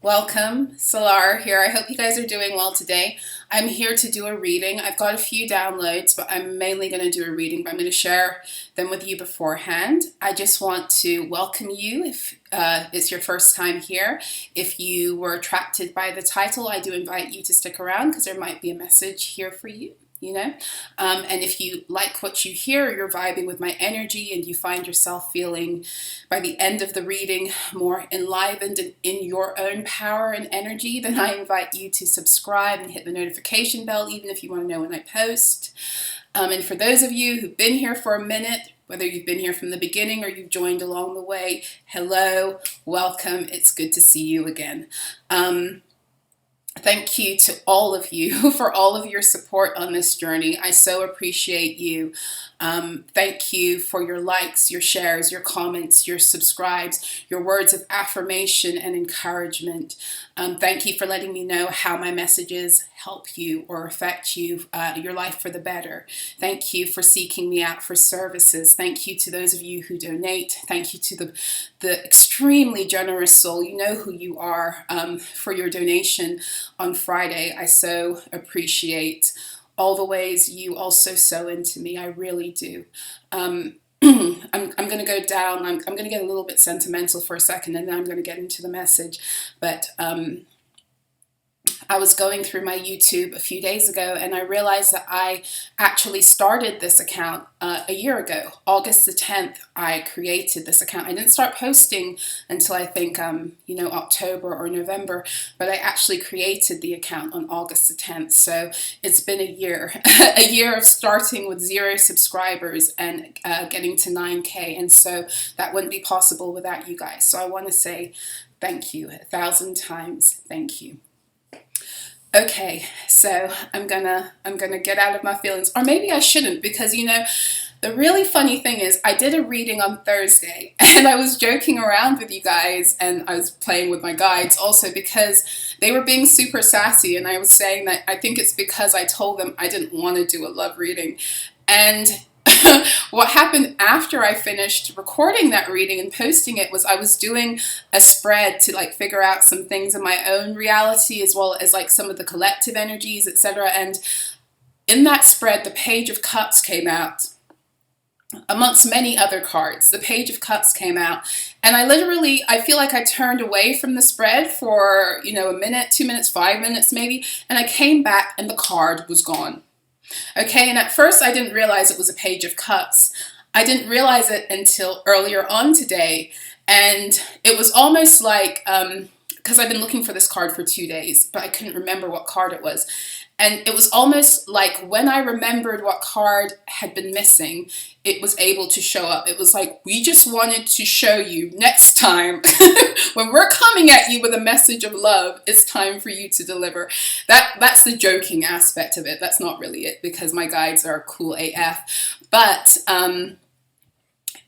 Welcome, So-La-Rah here. I hope you guys are doing well today. I'm here to do a reading. I've got a few downloads, but I'm mainly going to do a reading, but I'm going to share them with you beforehand. I just want to welcome you if it's your first time here. If you were attracted by the title, I do invite you to stick around because there might be a message here for you. And if you like what you hear, you're vibing with my energy and you find yourself feeling by the end of the reading more enlivened and in your own power and energy, then I invite you to subscribe and hit the notification bell, even if you want to know when I post. And for those of you who've been here for a minute, whether you've been here from the beginning or you've joined along the way, hello, welcome, it's good to see you again. Thank you to all of you for all of your support on this journey. I so appreciate you. Thank you for your likes, your shares, your comments, your subscribes, your words of affirmation and encouragement. Thank you for letting me know how my messages help you or affect you, your life for the better. Thank you for seeking me out for services. Thank you to those of you who donate. Thank you to the extremely generous soul. You know who you are, for your donation on Friday. I so appreciate all the ways you also sow into me. I really do. I'm going to go down. I'm going to get a little bit sentimental for a second, and then I'm going to get into the message. But I was going through my YouTube a few days ago and I realized that I actually started this account a year ago. August the 10th, I created this account. I didn't start posting until I think, October or November, but I actually created the account on August the 10th. So it's been a year, a year of starting with 0 subscribers and getting to 9K. And so that wouldn't be possible without you guys. So I want to say thank you 1,000 times. Thank you. Okay, so I'm gonna get out of my feelings, or maybe I shouldn't, because the really funny thing is I did a reading on Thursday and I was joking around with you guys and I was playing with my guides also because they were being super sassy, and I was saying that I think it's because I told them I didn't want to do a love reading. And what happened after I finished recording that reading and posting it was I was doing a spread to figure out some things in my own reality as well as some of the collective energies, etc. And in that spread, the Page of Cups came out. Amongst many other cards, the Page of Cups came out, and I feel like I turned away from the spread for, a minute, 2 minutes, 5 minutes maybe, and I came back and the card was gone. Okay, and at first I didn't realize it was a Page of Cups. I didn't realize it until earlier on today, and it was almost like, because I've been looking for this card for 2 days, but I couldn't remember what card it was. And it was almost like when I remembered what card had been missing, it was able to show up. It was like, we just wanted to show you next time when we're coming at you with a message of love, it's time for you to deliver. That's the joking aspect of it. That's not really it, because my guides are cool AF. But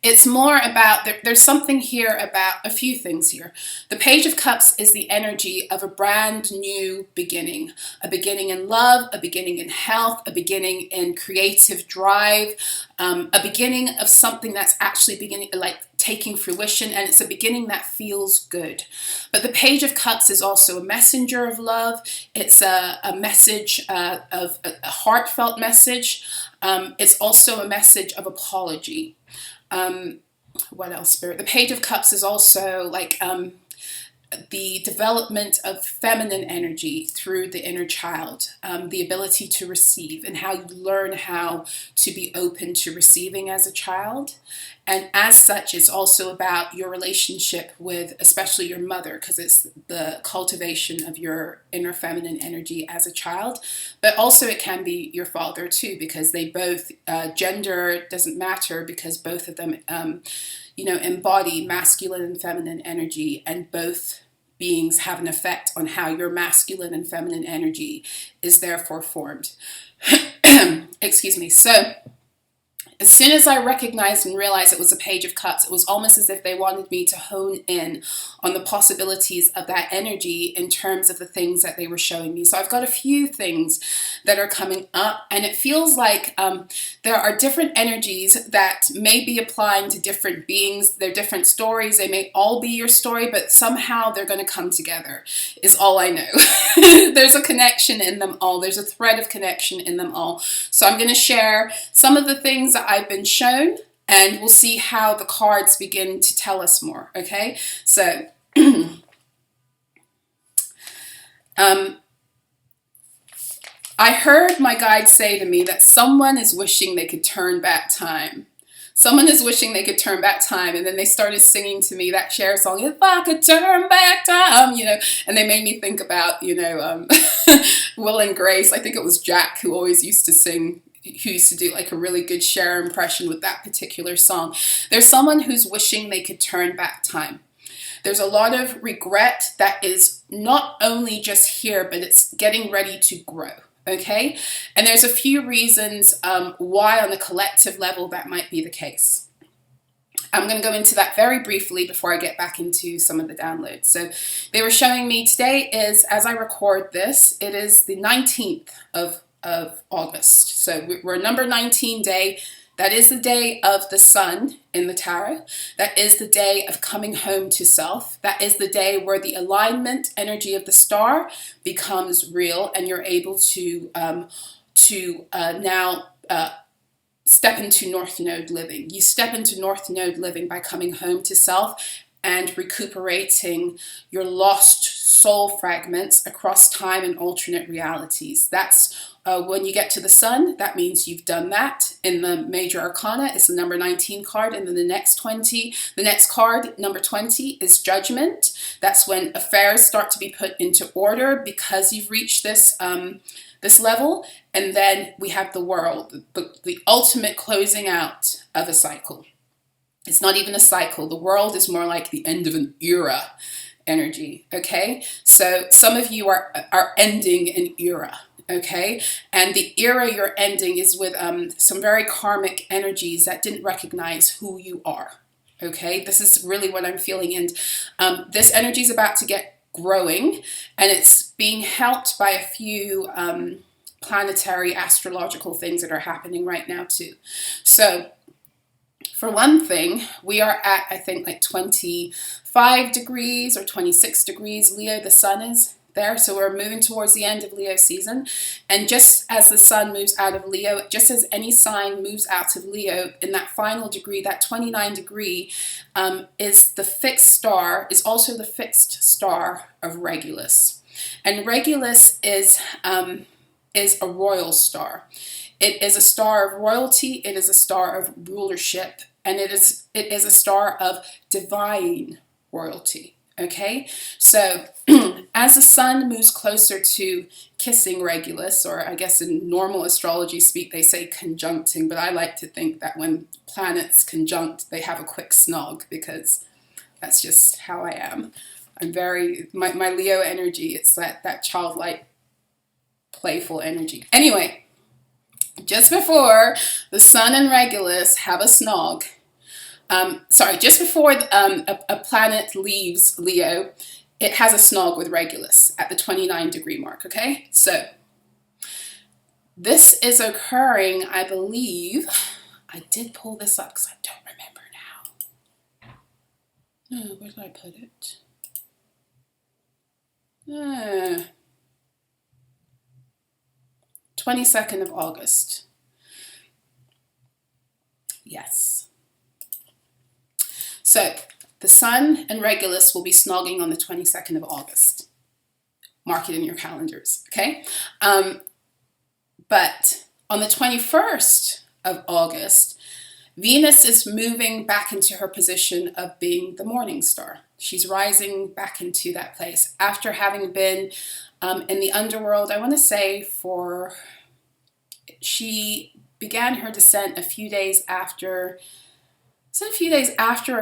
it's more about, there's something here about a few things here. The Page of Cups is the energy of a brand new beginning. A beginning in love, a beginning in health, a beginning in creative drive, a beginning of something that's actually beginning, taking fruition, and it's a beginning that feels good. But the Page of Cups is also a messenger of love. It's a message of a heartfelt message. It's also a message of apology. What else, Spirit? The Page of Cups is also the development of feminine energy through the inner child, the ability to receive, and how you learn how to be open to receiving as a child. And as such, it's also about your relationship with especially your mother, because it's the cultivation of your inner feminine energy as a child. But also it can be your father too, because they both, gender doesn't matter, because both of them, embody masculine and feminine energy, and both beings have an effect on how your masculine and feminine energy is therefore formed. Excuse me. So As soon as I recognized and realized it was a page of cups, it was almost as if they wanted me to hone in on the possibilities of that energy in terms of the things that they were showing me. So I've got a few things that are coming up, and it feels like there are different energies that may be applying to different beings. They're different stories. They may all be your story, but somehow they're going to come together, is all I know. There's a connection in them all. There's a thread of connection in them all. So I'm going to share some of the things that I've been shown, and we'll see how the cards begin to tell us more, okay? So, I heard my guide say to me that someone is wishing they could turn back time. Someone is wishing they could turn back time, and then they started singing to me that Cher song, "If I Could Turn Back Time," you know, and they made me think about, you know, Will and Grace. I think it was Jack who always used to sing, who used to do like a really good Cher impression with that particular song. There's someone who's wishing they could turn back time. There's a lot of regret that is not only just here, but it's getting ready to grow. Okay? And there's a few reasons why on the collective level that might be the case. I'm going to go into that very briefly before I get back into some of the downloads. So they were showing me today is, as I record this, it is the 19th of August. So we're number 19 day. That is the day of the sun in the tarot. That is the day of coming home to self. That is the day where the alignment energy of the star becomes real, and you're able to now step into North Node living. You step into North Node living by coming home to self and recuperating your lost soul fragments across time and alternate realities. That's when you get to the sun, that means you've done that. In the major arcana, it's the number 19 card, and then the next card, number 20, is judgment. That's when affairs start to be put into order because you've reached this this level. And then we have the world, the ultimate closing out of a cycle. It's not even a cycle. The world is more like the end of an era energy, okay? So some of you are ending an era, okay? And the era you're ending is with some very karmic energies that didn't recognize who you are, okay? This is really what I'm feeling, and this energy is about to get growing, and it's being helped by a few planetary astrological things that are happening right now too. So for one thing, we are at, I think, like 25 degrees or 26 degrees. Leo, the sun is there. So we're moving towards the end of Leo season. And just as the sun moves out of Leo, just as any sign moves out of Leo, in that final degree, that 29 degree is the fixed star, is also the fixed star of Regulus. And Regulus is a royal star. It is a star of royalty. It is a star of rulership, and it is a star of divine royalty. Okay, so as the sun moves closer to kissing Regulus, or I guess in normal astrology speak they say conjuncting, but I like to think that when planets conjunct, they have a quick snog, because that's just how I am. I'm very my Leo energy. It's that childlike, playful energy. Anyway. Just before the sun and Regulus have a snog, just before a planet leaves Leo, it has a snog with Regulus at the 29 degree mark, okay? So this is occurring, I believe, I did pull this up because I don't remember now. Oh, where did I put it? 22nd of August. Yes. So the sun and Regulus will be snogging on the 22nd of August. Mark it in your calendars, okay? But on the 21st of August, Venus is moving back into her position of being the morning star. She's rising back into that place after having been in the underworld, I want to say she began her descent a few days after, or a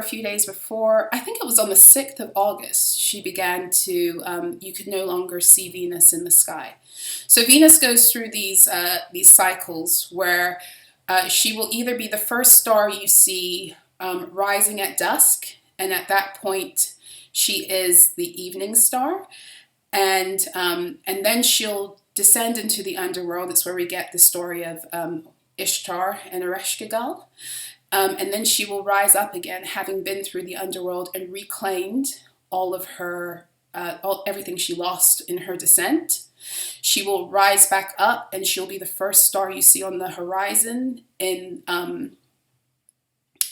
few days before? I think it was on the 6th of August, she began to, you could no longer see Venus in the sky. So Venus goes through these cycles where She will either be the first star you see rising at dusk, and at that point she is the evening star, and then she'll descend into the underworld. It's where we get the story of Ishtar and Ereshkigal. And then she will rise up again, having been through the underworld and reclaimed all of her, everything she lost in her descent. She will rise back up, and she'll be the first star you see on the horizon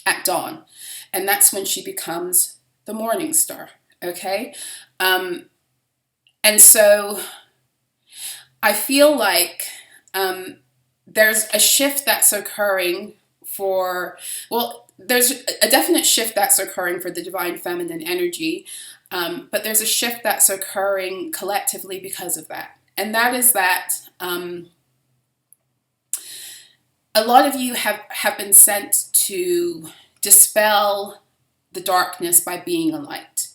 at dawn. And that's when she becomes the morning star, okay? And so I feel like there's a shift that's occurring there's a definite shift that's occurring for the divine feminine energy, but there's a shift that's occurring collectively because of that. And that is that a lot of you have been sent to dispel the darkness by being a light.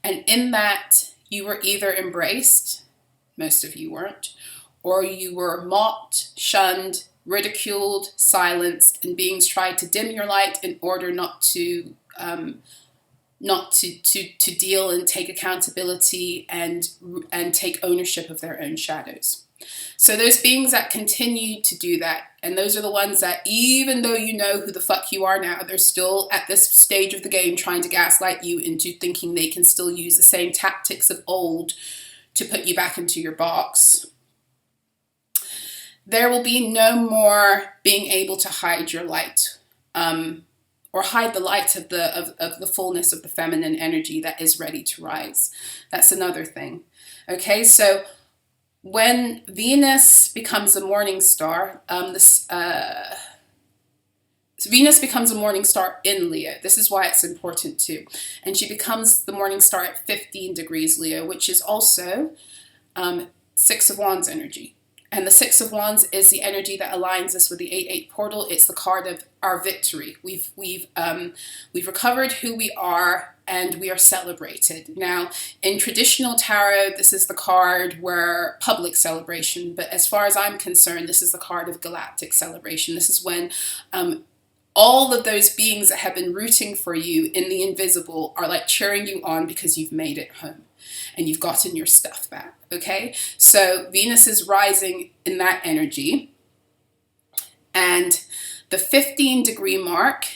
And in that, you were either embraced, most of you weren't, or you were mocked, shunned, ridiculed, silenced, and beings tried to dim your light in order not to deal and take accountability and take ownership of their own shadows. So those beings that continue to do that, and those are the ones that, even though you know who the fuck you are now, they're still at this stage of the game trying to gaslight you into thinking they can still use the same tactics of old to put you back into your box. There will be no more being able to hide your light, or hide the light of the fullness of the feminine energy that is ready to rise. That's another thing. Okay, so when Venus becomes a morning star, Venus becomes a morning star in Leo. This is why it's important too. And she becomes the morning star at 15 degrees Leo, which is also Six of Wands energy. And the Six of Wands is the energy that aligns us with the 8-8 portal. It's the card of our victory. We've recovered who we are, and we are celebrated. Now, in traditional tarot, this is the card where public celebration, but as far as I'm concerned, this is the card of galactic celebration. This is when all of those beings that have been rooting for you in the invisible are like cheering you on because you've made it home and you've gotten your stuff back, okay? So Venus is rising in that energy, and the 15-degree mark,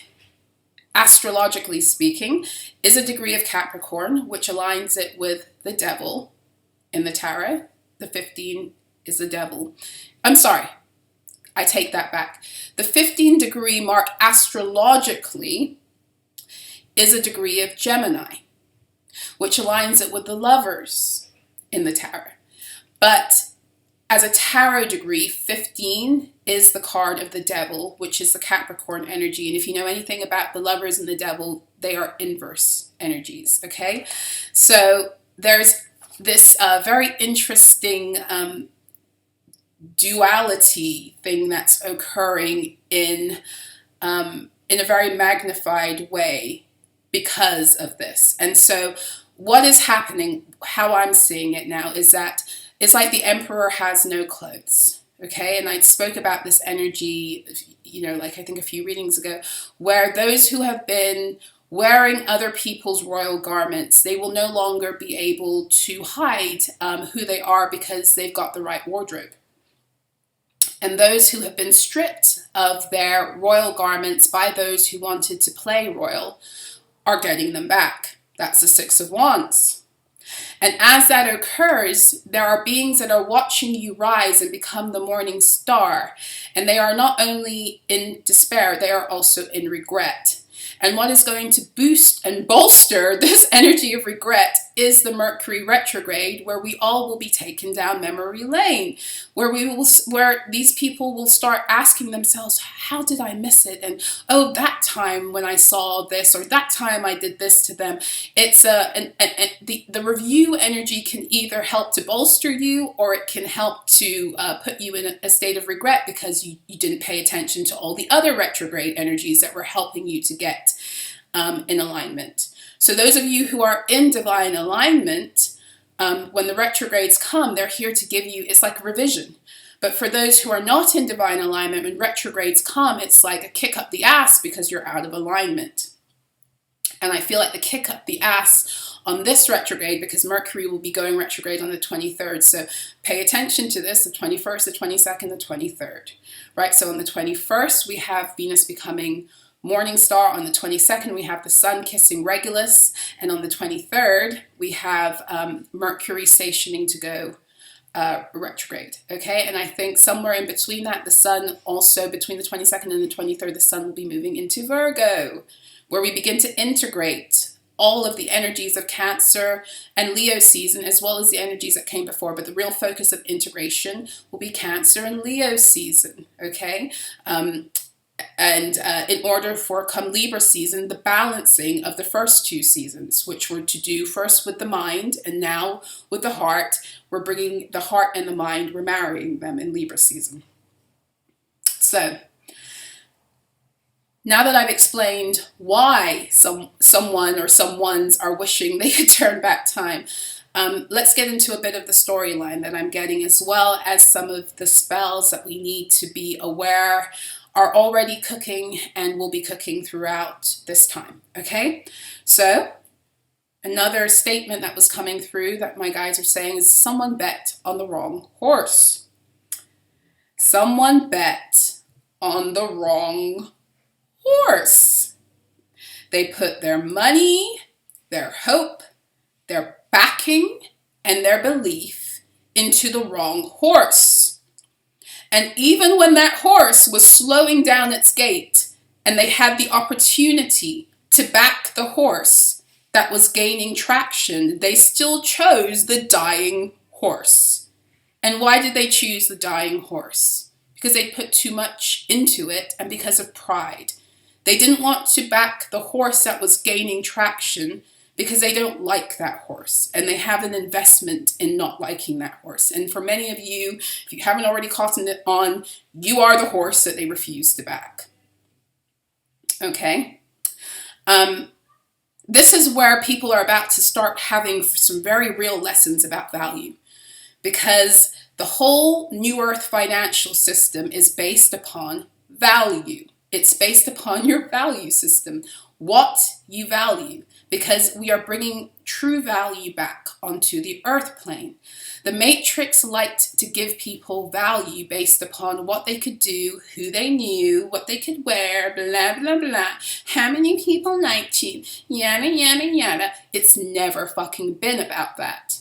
astrologically speaking, is a degree of Capricorn, which aligns it with the devil in the tarot. The 15 is the devil. I'm sorry, I take that back. The 15-degree mark astrologically is a degree of Gemini, which aligns it with the lovers in the tarot. But as a tarot degree, 15 is the card of the devil, which is the Capricorn energy. And if you know anything about the lovers and the devil, they are inverse energies, okay? So there's this very interesting duality thing that's occurring in a very magnified way because of this. And so what is happening, how I'm seeing it now, is that it's like the emperor has no clothes, okay? And I spoke about this energy, like I think a few readings ago, where those who have been wearing other people's royal garments, they will no longer be able to hide who they are because they've got the right wardrobe. And those who have been stripped of their royal garments by those who wanted to play royal are getting them back. That's the Six of Wands. And as that occurs, there are beings that are watching you rise and become the morning star. And they are not only in despair, they are also in regret. And what is going to boost and bolster this energy of regret is the Mercury retrograde, where we all will be taken down memory lane, where these people will start asking themselves, how did I miss it? And oh, that time when I saw this, or that time I did this to them. It's the review energy can either help to bolster you, or it can help to put you in a state of regret because you didn't pay attention to all the other retrograde energies that were helping you to get in alignment. So those of you who are in divine alignment, when the retrogrades come, they're here to give you, it's like revision. But for those who are not in divine alignment, when retrogrades come, it's like a kick up the ass because you're out of alignment. And I feel like the kick up the ass on this retrograde, because Mercury will be going retrograde on the 23rd. So pay attention to this, the 21st, the 22nd, the 23rd, right? So on the 21st, we have Venus becoming morning star. On the 22nd, we have the sun kissing Regulus. And on the 23rd, we have Mercury stationing to go retrograde. Okay, and I think somewhere in between that, the sun also, between the 22nd and the 23rd, the sun will be moving into Virgo, where we begin to integrate all of the energies of Cancer and Leo season, as well as the energies that came before. But the real focus of integration will be Cancer and Leo season. Okay, in order for come Libra season, the balancing of the first two seasons, which were to do first with the mind and now with the heart. We're bringing the heart and the mind, we're marrying them in Libra season. So now that I've explained why someone or someones are wishing they could turn back time, let's get into a bit of the storyline that I'm getting, as well as some of the spells that we need to be aware are already cooking and will be cooking throughout this time. Okay, so another statement that was coming through that my guides are saying is someone bet on the wrong horse. Someone bet on the wrong horse. They put their money, their hope, their backing, and their belief into the wrong horse. And even when that horse was slowing down its gait and they had the opportunity to back the horse that was gaining traction, they still chose the dying horse. And why did they choose the dying horse? Because they put too much into it and because of pride. They didn't want to back the horse that was gaining traction because they don't like that horse and they have an investment in not liking that horse. And for many of you, if you haven't already caught it on, you are the horse that they refuse to back. Okay? This is where people are about to start having some very real lessons about value, because the whole New Earth financial system is based upon value. It's based upon your value system, what you value, because we are bringing true value back onto the earth plane. The Matrix liked to give people value based upon what they could do, who they knew, what they could wear, blah, blah, blah. How many people liked you, yada, yada, yada. It's never fucking been about that.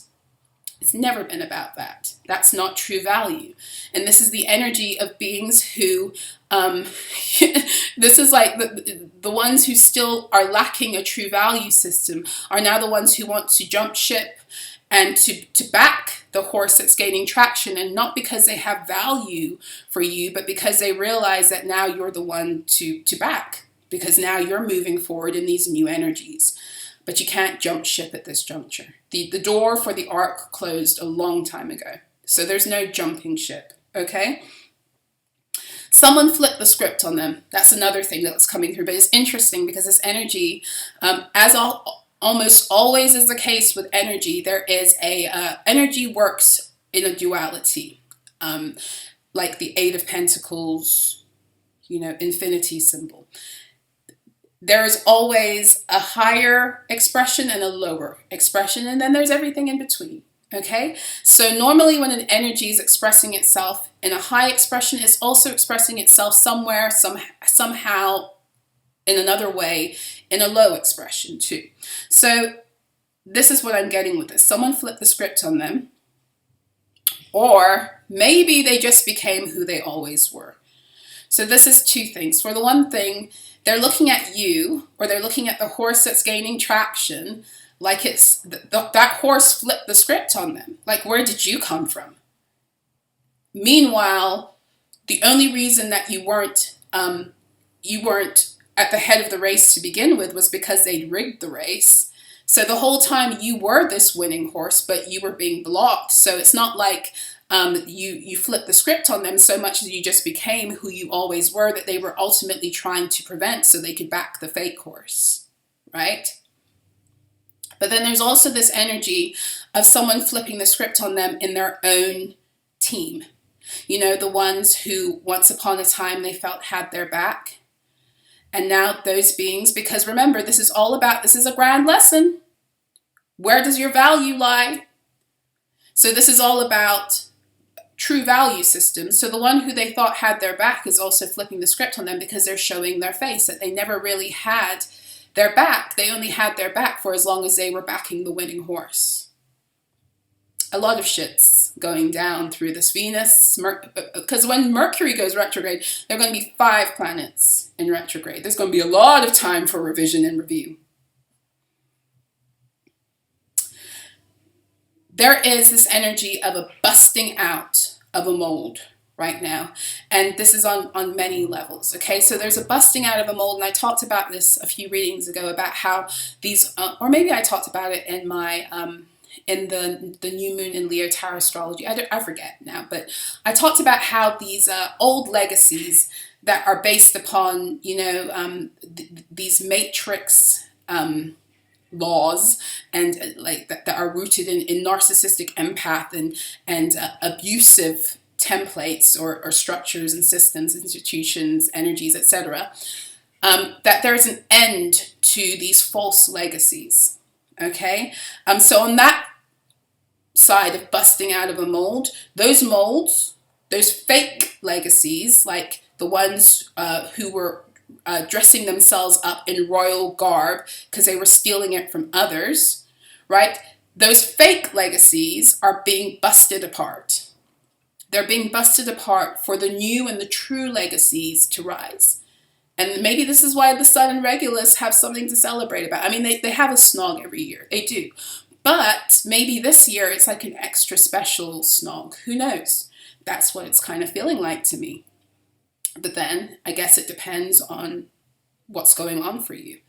It's never been about that. That's not true value. And this is the energy of beings who, this is like the ones who still are lacking a true value system are now the ones who want to jump ship and to back the horse that's gaining traction, and not because they have value for you, but because they realize that now you're the one to back, because now you're moving forward in these new energies. But you can't jump ship at this juncture. The door for the ark closed a long time ago. So there's no jumping ship, okay? Someone flipped the script on them. That's another thing that's coming through. But it's interesting because this energy, almost always is the case with energy, there is energy works in a duality. Like the Eight of Pentacles, infinity symbol. There is always a higher expression and a lower expression, and then there's everything in between, okay? So normally when an energy is expressing itself in a high expression, it's also expressing itself somewhere, somehow, in another way, in a low expression too. So this is what I'm getting with this. Someone flipped the script on them, or maybe they just became who they always were. So this is two things. For the one thing, they're looking at you, or they're looking at the horse that's gaining traction, like it's that horse flipped the script on them. Like, where did you come from? Meanwhile, the only reason that you weren't at the head of the race to begin with was because they rigged the race. So the whole time you were this winning horse, but you were being blocked. So it's not like you flipped the script on them so much that you just became who you always were, that they were ultimately trying to prevent so they could back the fake horse, right? But then there's also this energy of someone flipping the script on them in their own team. You know, the ones who once upon a time they felt had their back. And now those beings, because remember, this is a grand lesson. Where does your value lie? So this is all about true value systems. So the one who they thought had their back is also flipping the script on them, because they're showing their face, that they never really had their back. They only had their back for as long as they were backing the winning horse. A lot of shit's going down through this Venus, because when Mercury goes retrograde, there are going to be 5 planets in retrograde. There's going to be a lot of time for revision and review. There is this energy of a busting out of a mold right now. And this is on many levels, okay? So there's a busting out of a mold, and I talked about this a few readings ago about how these, or maybe I talked about it in my, in the New Moon in Leo Tarot Astrology. I forget now, but I talked about how these old legacies that are based upon, you know, these matrix laws and like that are rooted in narcissistic empath and abusive templates or structures and systems, institutions, energies, etc. That there's an end to these false legacies. Okay, so on that side of busting out of a mold, those molds, those fake legacies, like the ones who were dressing themselves up in royal garb because they were stealing it from others, right? Those fake legacies are being busted apart. They're being busted apart for the new and the true legacies to rise. And maybe this is why the Sun and Regulus have something to celebrate about. I mean, they have a snog every year. They do. But maybe this year it's like an extra special snog. Who knows? That's what it's kind of feeling like to me. But then I guess it depends on what's going on for you,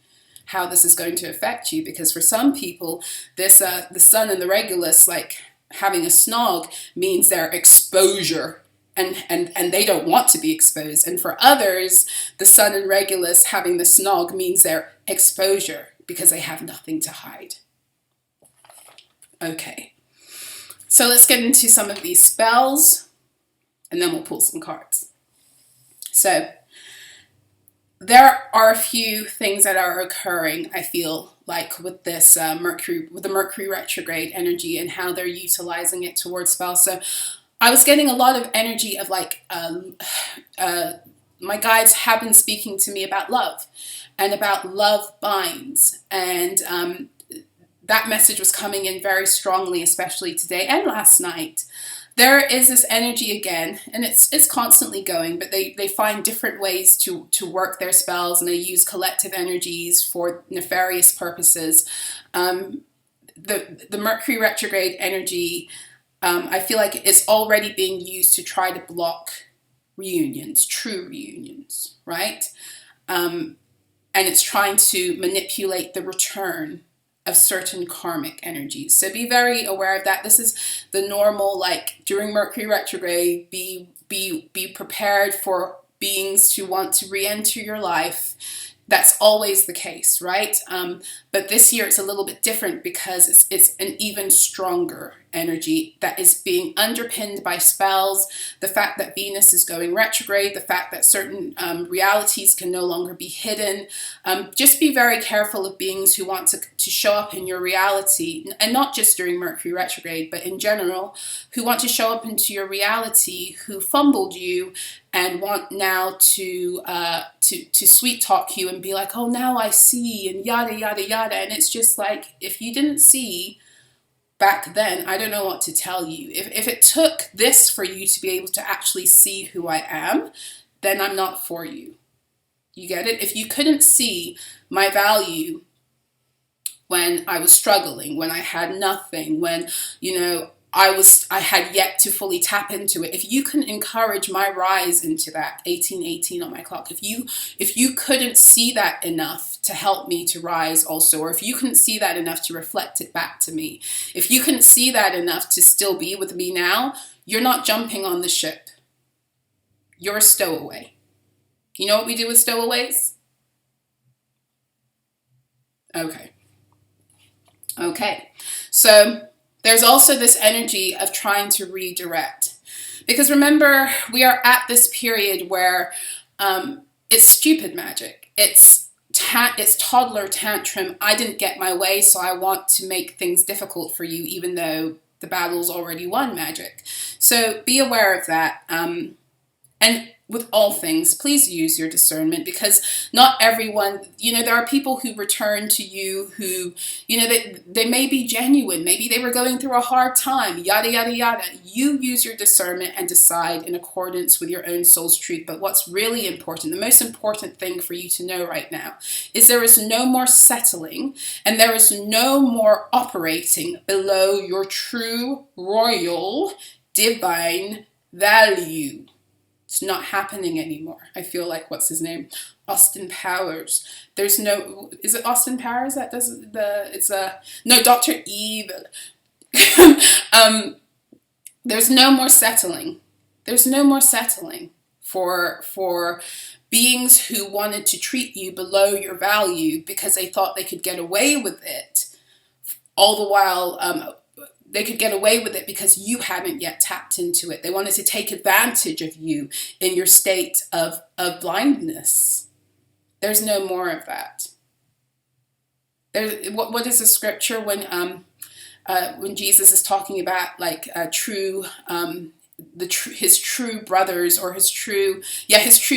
how this is going to affect you. Because for some people, this the Sun and the Regulus, like having a snog, means their exposure. And they don't want to be exposed. And for others, the Sun and Regulus having the snog means their exposure because they have nothing to hide. Okay, so let's get into some of these spells and then we'll pull some cards. So there are a few things that are occurring, I feel like, with this with the Mercury retrograde energy and how they're utilizing it towards spells. So I was getting a lot of energy of like, my guides have been speaking to me about love and about love binds. And that message was coming in very strongly, especially today and last night. There is this energy again, and it's constantly going, but they find different ways to work their spells, and they use collective energies for nefarious purposes. The Mercury retrograde energy, I feel like it's already being used to try to block reunions, true reunions, right? And it's trying to manipulate the return of certain karmic energies. So be very aware of that. This is the normal, like during Mercury retrograde, be prepared for beings to want to re-enter your life. That's always the case, right? But this year it's a little bit different because it's an even stronger energy that is being underpinned by spells, the fact that Venus is going retrograde, the fact that certain realities can no longer be hidden. Just be very careful of beings who want to show up in your reality, and not just during Mercury retrograde, but in general, who want to show up into your reality, who fumbled you and want now to sweet talk you and be like, oh, now I see, and yada, yada, yada. And it's just like, if you didn't see back then, I don't know what to tell you. If it took this for you to be able to actually see who I am, then I'm not for you. You get it? If you couldn't see my value when I was struggling, when I had nothing, when, you know, I had yet to fully tap into it. If you couldn't encourage my rise into that 1818 on my clock, if you couldn't see that enough to help me to rise also, or if you couldn't see that enough to reflect it back to me, if you couldn't see that enough to still be with me now, you're not jumping on the ship. You're a stowaway. You know what we do with stowaways? Okay. So there's also this energy of trying to redirect, Because remember, we are at this period where it's stupid magic. It's toddler tantrum. I didn't get my way, so I want to make things difficult for you, even though the battle's already won magic. So be aware of that. And with all things, please use your discernment, because not everyone, there are people who return to you who, they may be genuine. Maybe they were going through a hard time, yada, yada, yada. You use your discernment and decide in accordance with your own soul's truth. But what's really important, the most important thing for you to know right now, is there is no more settling and there is no more operating below your true, royal, divine value. It's not happening anymore. I feel like, what's his name? Austin Powers. Is it Austin Powers that does no, Dr. Evil. There's no more settling. There's no more settling for beings who wanted to treat you below your value because they thought they could get away with it. All the while, they could get away with it because you hadn't yet tapped into it. They wanted to take advantage of you in your state of blindness. There's no more of that. What is the scripture when Jesus is talking about his true brothers or his true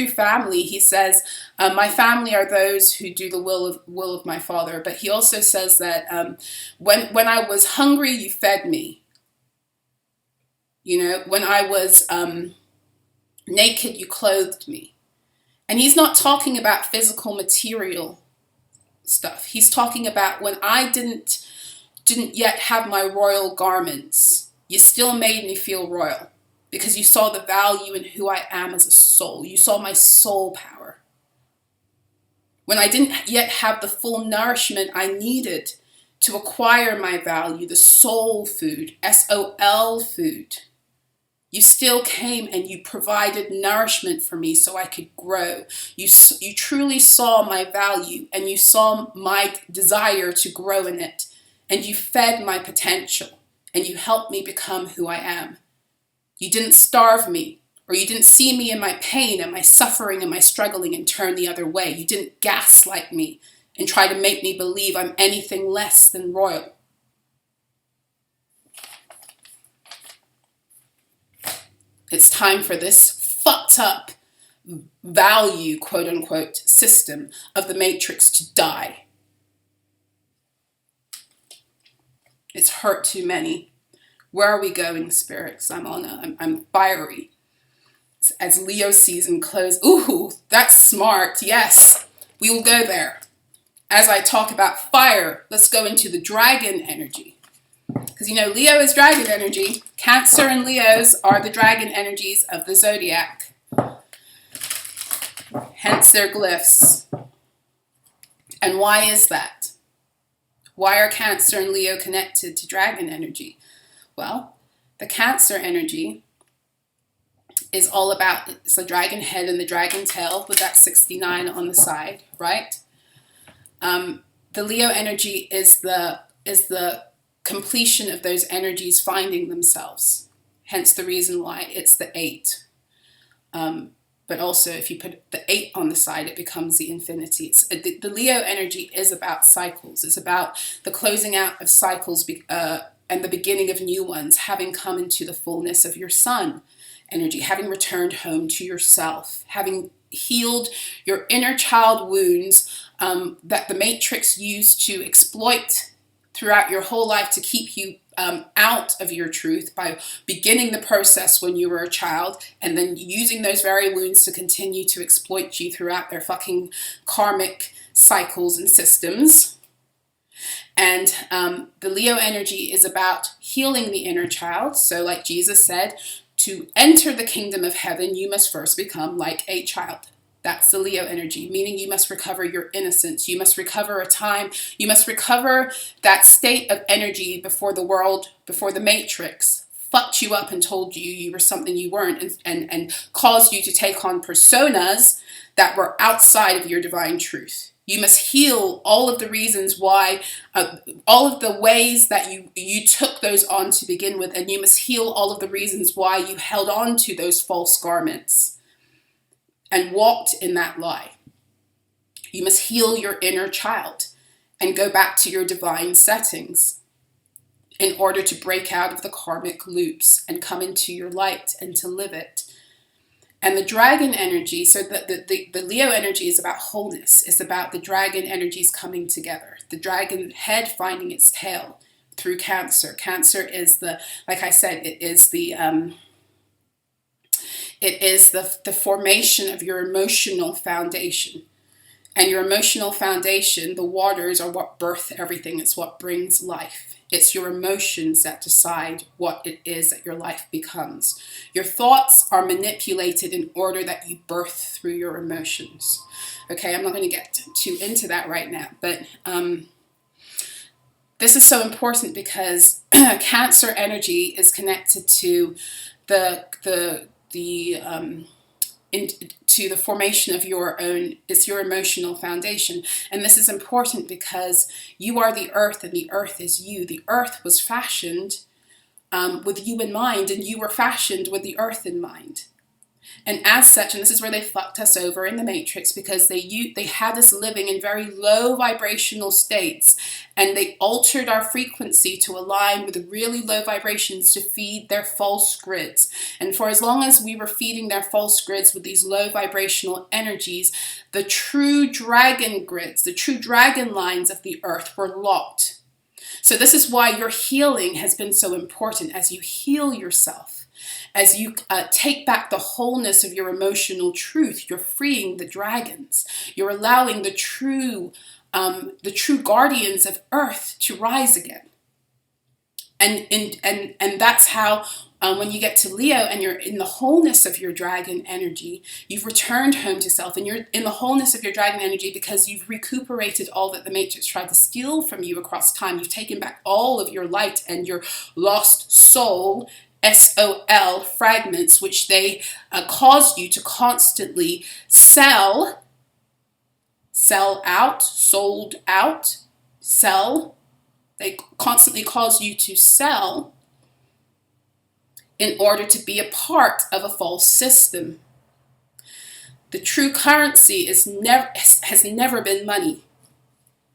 family? He says, my family are those who do the will of my Father. But he also says that when I was hungry, you fed me. When I was naked, you clothed me. And he's not talking about physical material stuff. He's talking about when I didn't yet have my royal garments, you still made me feel royal. Because you saw the value in who I am as a soul. You saw my soul power. When I didn't yet have the full nourishment I needed to acquire my value, the soul food, SOL food, you still came and you provided nourishment for me so I could grow. You truly saw my value and you saw my desire to grow in it. And you fed my potential and you helped me become who I am. You didn't starve me, or you didn't see me in my pain and my suffering and my struggling and turn the other way. You didn't gaslight me and try to make me believe I'm anything less than royal. It's time for this fucked up value, quote unquote, system of the Matrix to die. It's hurt too many. Where are we going, spirits? I'm fiery. As Leo season closes. Ooh, that's smart. Yes, we will go there. As I talk about fire, let's go into the dragon energy. Because Leo is dragon energy. Cancer and Leos are the dragon energies of the zodiac. Hence their glyphs. And why is that? Why are Cancer and Leo connected to dragon energy? Well, the Cancer energy is all about, it's the dragon head and the dragon tail with that 69 on the side, right? The Leo energy is the completion of those energies finding themselves. Hence the reason why it's the 8. But also if you put the 8 on the side, it becomes the infinity. The Leo energy is about cycles. It's about the closing out of cycles and the beginning of new ones, having come into the fullness of your sun energy, having returned home to yourself, having healed your inner child wounds that the Matrix used to exploit throughout your whole life to keep you out of your truth by beginning the process when you were a child and then using those very wounds to continue to exploit you throughout their fucking karmic cycles and systems. And the Leo energy is about healing the inner child. So like Jesus said, to enter the kingdom of heaven, you must first become like a child. That's the Leo energy, meaning you must recover your innocence. You must recover you must recover that state of energy before the Matrix fucked you up and told you were something you weren't and caused you to take on personas that were outside of your divine truth. You must heal all of the reasons why, all of the ways that you took those on to begin with, and you must heal all of the reasons why you held on to those false garments and walked in that lie. You must heal your inner child and go back to your divine settings in order to break out of the karmic loops and come into your light and to live it. And the dragon energy, so the Leo energy is about wholeness. It's about the dragon energies coming together. The dragon head finding its tail through Cancer. Cancer is like I said, it is the formation of your emotional foundation. And your emotional foundation, the waters, are what birth everything. It's what brings life. It's your emotions that decide what it is that your life becomes. Your thoughts are manipulated in order that you birth through your emotions. Okay, I'm not going to get too into that right now, but this is so important because Cancer energy is connected to to the formation of your own. It's your emotional foundation. And this is important because you are the earth and the earth is you. The earth was fashioned with you in mind, and you were fashioned with the earth in mind. And as such, and this is where they fucked us over in the Matrix, because they had us living in very low vibrational states, and they altered our frequency to align with really low vibrations to feed their false grids. And for as long as we were feeding their false grids with these low vibrational energies, the true dragon grids, the true dragon lines of the earth were locked. So this is why your healing has been so important. As you heal yourself, as you take back the wholeness of your emotional truth, you're freeing the dragons. You're allowing the true guardians of Earth to rise again. And that's how when you get to Leo and you're in the wholeness of your dragon energy, you've returned home to self, and you're in the wholeness of your dragon energy because you've recuperated all that the Matrix tried to steal from you across time. You've taken back all of your light and your lost soul, SOL fragments, which they caused you to constantly sell out, sold out, sell. They constantly caused you to sell in order to be a part of a false system. The true currency has never been money.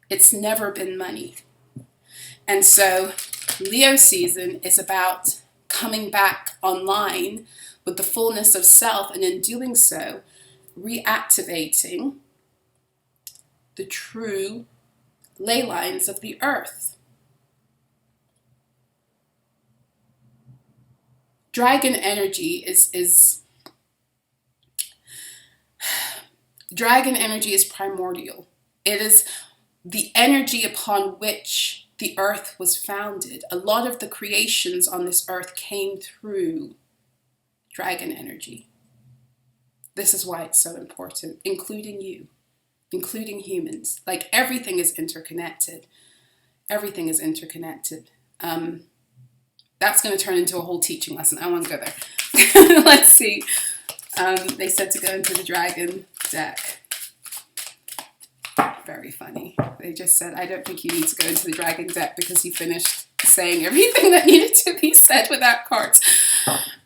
It's never been money. And so Leo season is about coming back online with the fullness of self, and in doing so, reactivating the true ley lines of the earth. Dragon energy dragon energy is primordial. It is the energy upon which the earth was founded. A lot of the creations on this earth came through dragon energy. This is why it's so important, including you, including humans. Like, everything is interconnected. Everything is interconnected. That's going to turn into a whole teaching lesson. I want to go there. Let's see. They said to go into the dragon deck. Very funny. They just said, I don't think you need to go into the dragon deck because you finished saying everything that needed to be said without cards.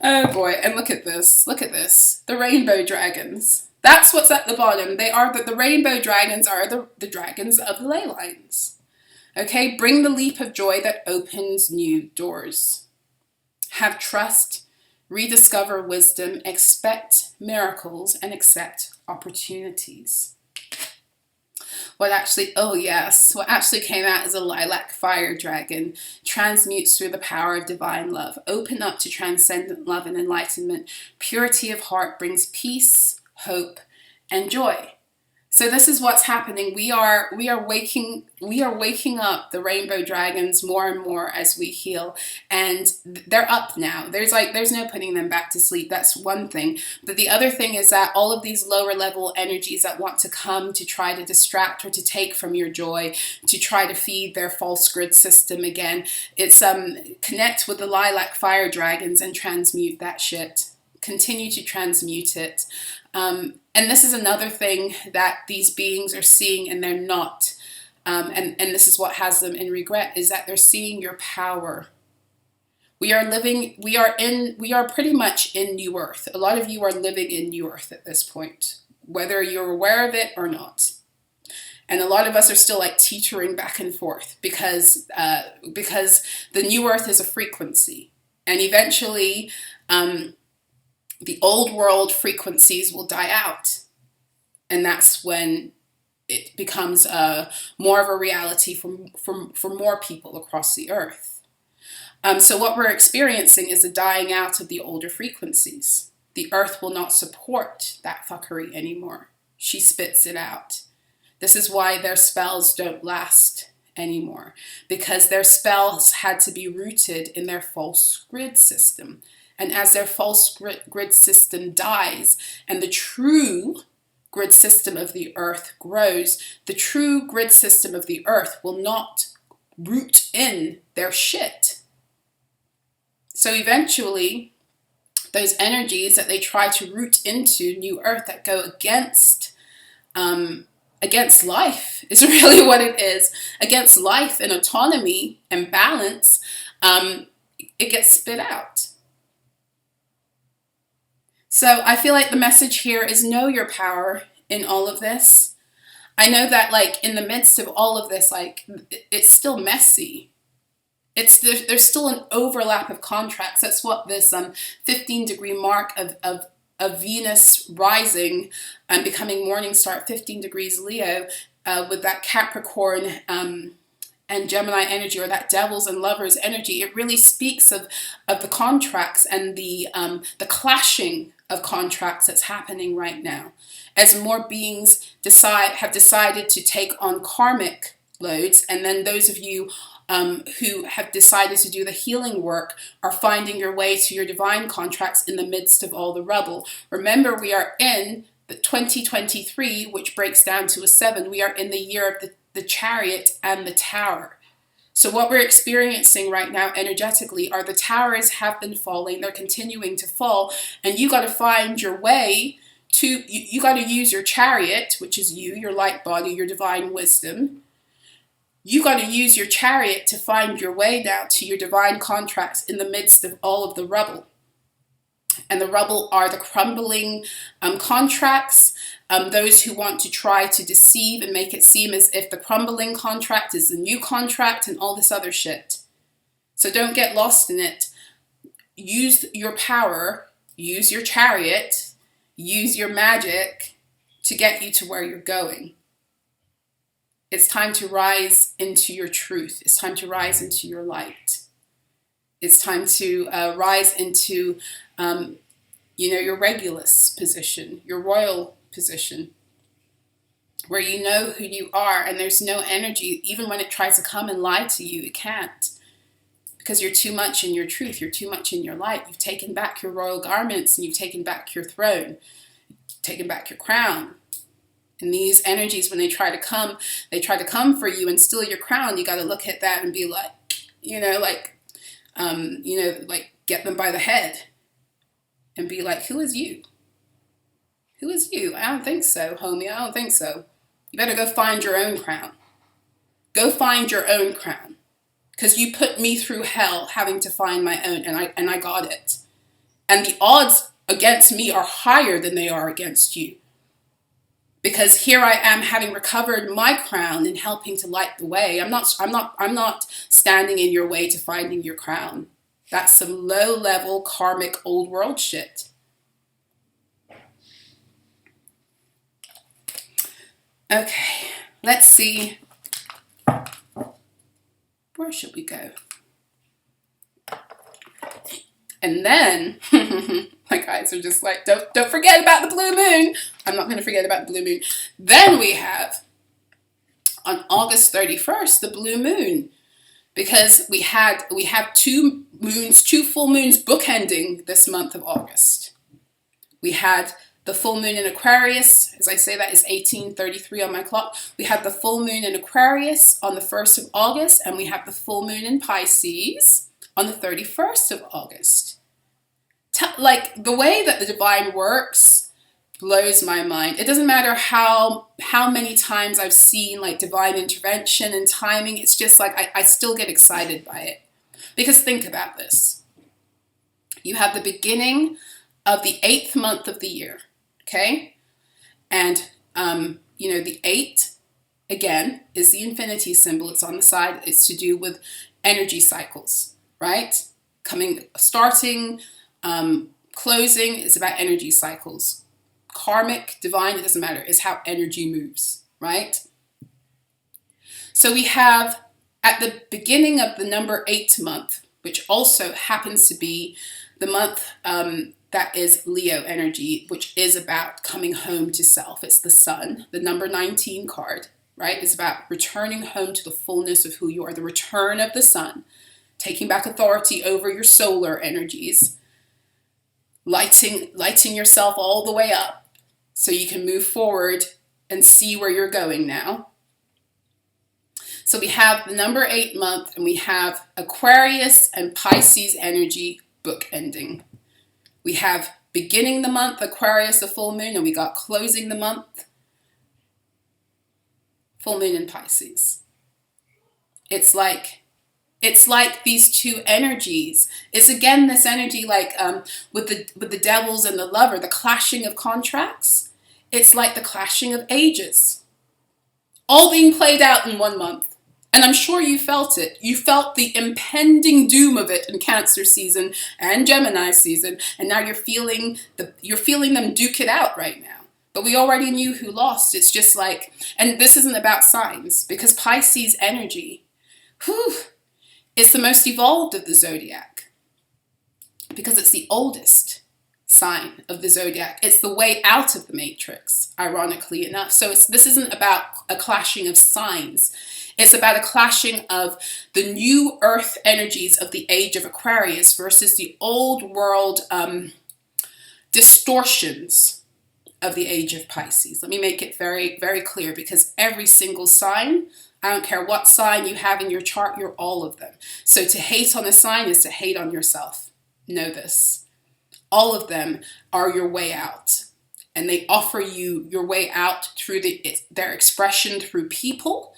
Oh boy. And look at this. Look at this. The rainbow dragons. That's what's at the bottom. They are the rainbow dragons are the dragons of the ley lines. Okay. Bring the leap of joy that opens new doors. Have trust. Rediscover wisdom. Expect miracles and accept opportunities. What actually came out as a lilac fire dragon, transmutes through the power of divine love. Open up to transcendent love and enlightenment. Purity of heart brings peace, hope, and joy. So this is what's happening. We are waking up the rainbow dragons more and more as we heal, and they're up now. There's no putting them back to sleep. That's one thing. But the other thing is that all of these lower level energies that want to come to try to distract or to take from your joy, to try to feed their false grid system again, it's connect with the lilac fire dragons and transmute that shit. continue to transmute it. And this is another thing that these beings are seeing and they're not. And this is what has them in regret, is that they're seeing your power. We are pretty much in New Earth. A lot of you are living in New Earth at this point, whether you're aware of it or not. And a lot of us are still like teetering back and forth because the New Earth is a frequency. And eventually, the old world frequencies will die out. And that's when it becomes more of a reality for more people across the earth. So what we're experiencing is the dying out of the older frequencies. The earth will not support that fuckery anymore. She spits it out. This is why their spells don't last anymore, because their spells had to be rooted in their false grid system. And as their false grid system dies and the true grid system of the earth grows, the true grid system of the earth will not root in their shit. So eventually, those energies that they try to root into New Earth that go against life is really what it is, against life and autonomy and balance, it gets spit out. So I feel like the message here is know your power in all of this. I know that like in the midst of all of this, like it's still messy. There's still an overlap of contracts. That's what this 15-degree mark of Venus rising and becoming morning star at 15 degrees Leo with that Capricorn and Gemini energy, or that devils and lovers energy. It really speaks of the contracts and the clashing of contracts that's happening right now. As more beings have decided to take on karmic loads, and then those of you who have decided to do the healing work are finding your way to your divine contracts in the midst of all the rubble. Remember, we are in the 2023, which breaks down to a 7. We are in the year of the chariot and the tower. So what we're experiencing right now energetically are the towers have been falling. They're continuing to fall. And you got to find your way to, you got to use your chariot, which is you, your light body, your divine wisdom. You got to use your chariot to find your way now to your divine contracts in the midst of all of the rubble. And the rubble are the crumbling contracts, those who want to try to deceive and make it seem as if the crumbling contract is the new contract and all this other shit. So don't get lost in it. Use your power, use your chariot, use your magic to get you to where you're going. It's time to rise into your truth. It's time to rise into your light. It's time to rise into, your Regulus position, your royal position, where you know who you are and there's no energy, even when it tries to come and lie to you, it can't. Because you're too much in your truth. You're too much in your light. You've taken back your royal garments and you've taken back your throne, taken back your crown. And these energies, when they try to come for you and steal your crown. You got to look at that and be like, get them by the head and be like, who is you? Who is you? I don't think so, homie. I don't think so. You better go find your own crown. Go find your own crown. Because you put me through hell having to find my own, and I got it. And the odds against me are higher than they are against you. Because here I am having recovered my crown and helping to light the way. I'm not standing in your way to finding your crown. That's some low-level karmic old world shit. Okay, let's see. Where should we go? And then, my guys are just like, don't forget about the blue moon. I'm not going to forget about the blue moon. Then we have, on August 31st, the blue moon. Because we have two full moons bookending this month of August. We had the full moon in Aquarius, as I say, that is 18:33 on my clock. We had the full moon in Aquarius on the 1st of August, and we have the full moon in Pisces on the 31st of August. like the way that the divine works blows my mind. It doesn't matter how many times I've seen like divine intervention and timing. It's just like I still get excited by it. Because think about this. You have the beginning of the 8th month of the year, okay? And, you know, the 8, again, is the infinity symbol. It's on the side. It's to do with energy cycles, right? Starting, closing is about energy cycles. Karmic, divine, it doesn't matter. It's how energy moves, right? So we have at the beginning of the number 8 month, which also happens to be the month that is Leo energy, which is about coming home to self. It's the sun, the number 19 card, right? It's about returning home to the fullness of who you are, the return of the sun, taking back authority over your solar energies, lighting yourself all the way up so you can move forward and see where you're going now. So we have the number 8 month, and we have Aquarius and Pisces energy bookending. We have beginning the month, Aquarius, the full moon, and we got closing the month, full moon in Pisces. It's like these two energies. It's again this energy like with the devils and the lover, the clashing of contracts. It's like the clashing of ages, all being played out in 1 month. And I'm sure you felt it. You felt the impending doom of it in Cancer season and Gemini season, and now you're feeling them duke it out right now. But we already knew who lost. It's just like, and this isn't about signs, because Pisces energy, it's the most evolved of the zodiac, because it's the oldest sign of the zodiac. It's the way out of the matrix, ironically enough. So this isn't about a clashing of signs. It's about a clashing of the new earth energies of the age of Aquarius versus the old world distortions of the age of Pisces. Let me make it very, very clear, because every single sign, I don't care what sign you have in your chart, you're all of them. So to hate on a sign is to hate on yourself. Know this. All of them are your way out. And they offer you your way out through their expression through people.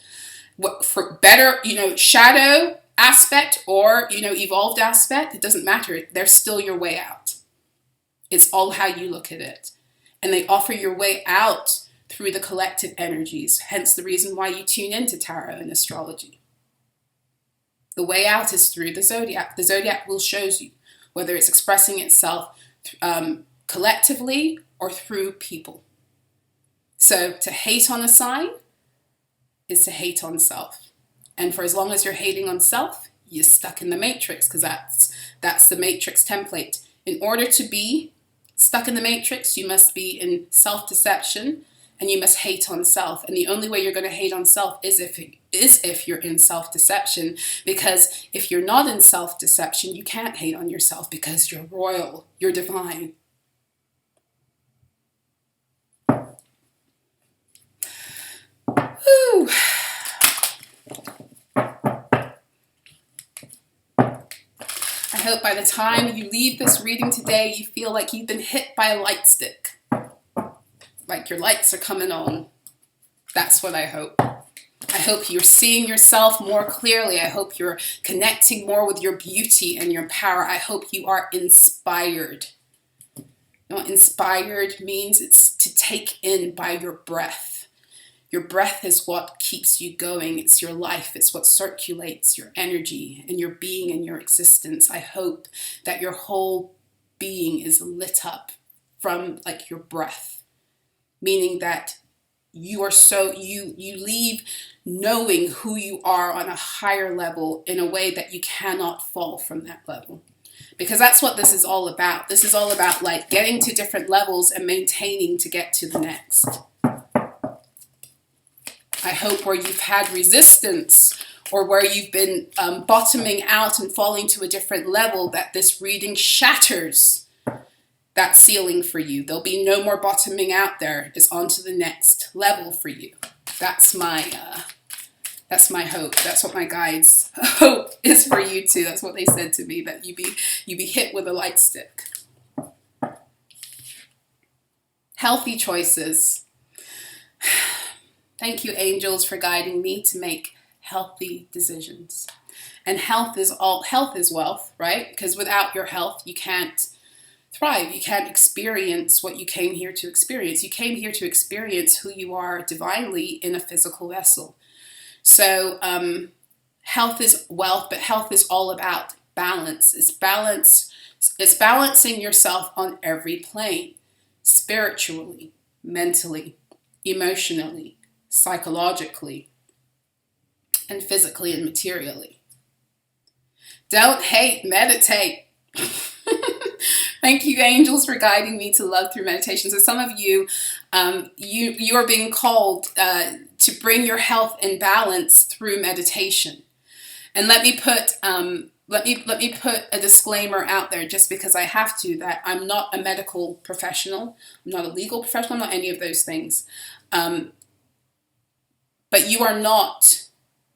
For better, shadow aspect or, evolved aspect, it doesn't matter. They're still your way out. It's all how you look at it. And they offer your way out through the collective energies, hence the reason why you tune into tarot and astrology. The way out is through the zodiac. The zodiac will show you whether it's expressing itself collectively or through people. So to hate on a sign is to hate on self. And for as long as you're hating on self, you're stuck in the matrix, because that's the matrix template. In order to be stuck in the matrix, you must be in self-deception, and you must hate on self. And the only way you're going to hate on self is if you're in self-deception, because if you're not in self-deception, you can't hate on yourself, because you're royal, you're divine. Whew. I hope by the time you leave this reading today, you feel like you've been hit by a light stick. Like your lights are coming on. That's what I hope. I hope you're seeing yourself more clearly. I hope you're connecting more with your beauty and your power. I hope you are inspired. You know what inspired means? It's to take in by your breath. Your breath is what keeps you going. It's your life. It's what circulates your energy and your being and your existence. I hope that your whole being is lit up from like your breath, meaning that you are you leave knowing who you are on a higher level in a way that you cannot fall from that level. Because that's what this is all about. This is all about like getting to different levels and maintaining to get to the next. I hope where you've had resistance or where you've been bottoming out and falling to a different level, that this reading shatters that ceiling for you. There'll be no more bottoming out there. It's on to the next level for you. That's my hope. That's what my guides hope is for you too. That's what they said to me, that you be hit with a light stick. Healthy choices. Thank you, angels, for guiding me to make healthy decisions. And health is wealth, right? Because without your health, you can't thrive. You can't experience what you came here to experience. You came here to experience who you are divinely in a physical vessel. So health is wealth, but health is all about balance. It's balance. It's balancing yourself on every plane, spiritually, mentally, emotionally, psychologically, and physically and materially. Don't hate, meditate. Thank you, angels, for guiding me to love through meditation. So some of you, you are being called to bring your health in balance through meditation. And let me put a disclaimer out there, just because I have to, that I'm not a medical professional, I'm not a legal professional, I'm not any of those things. But you are not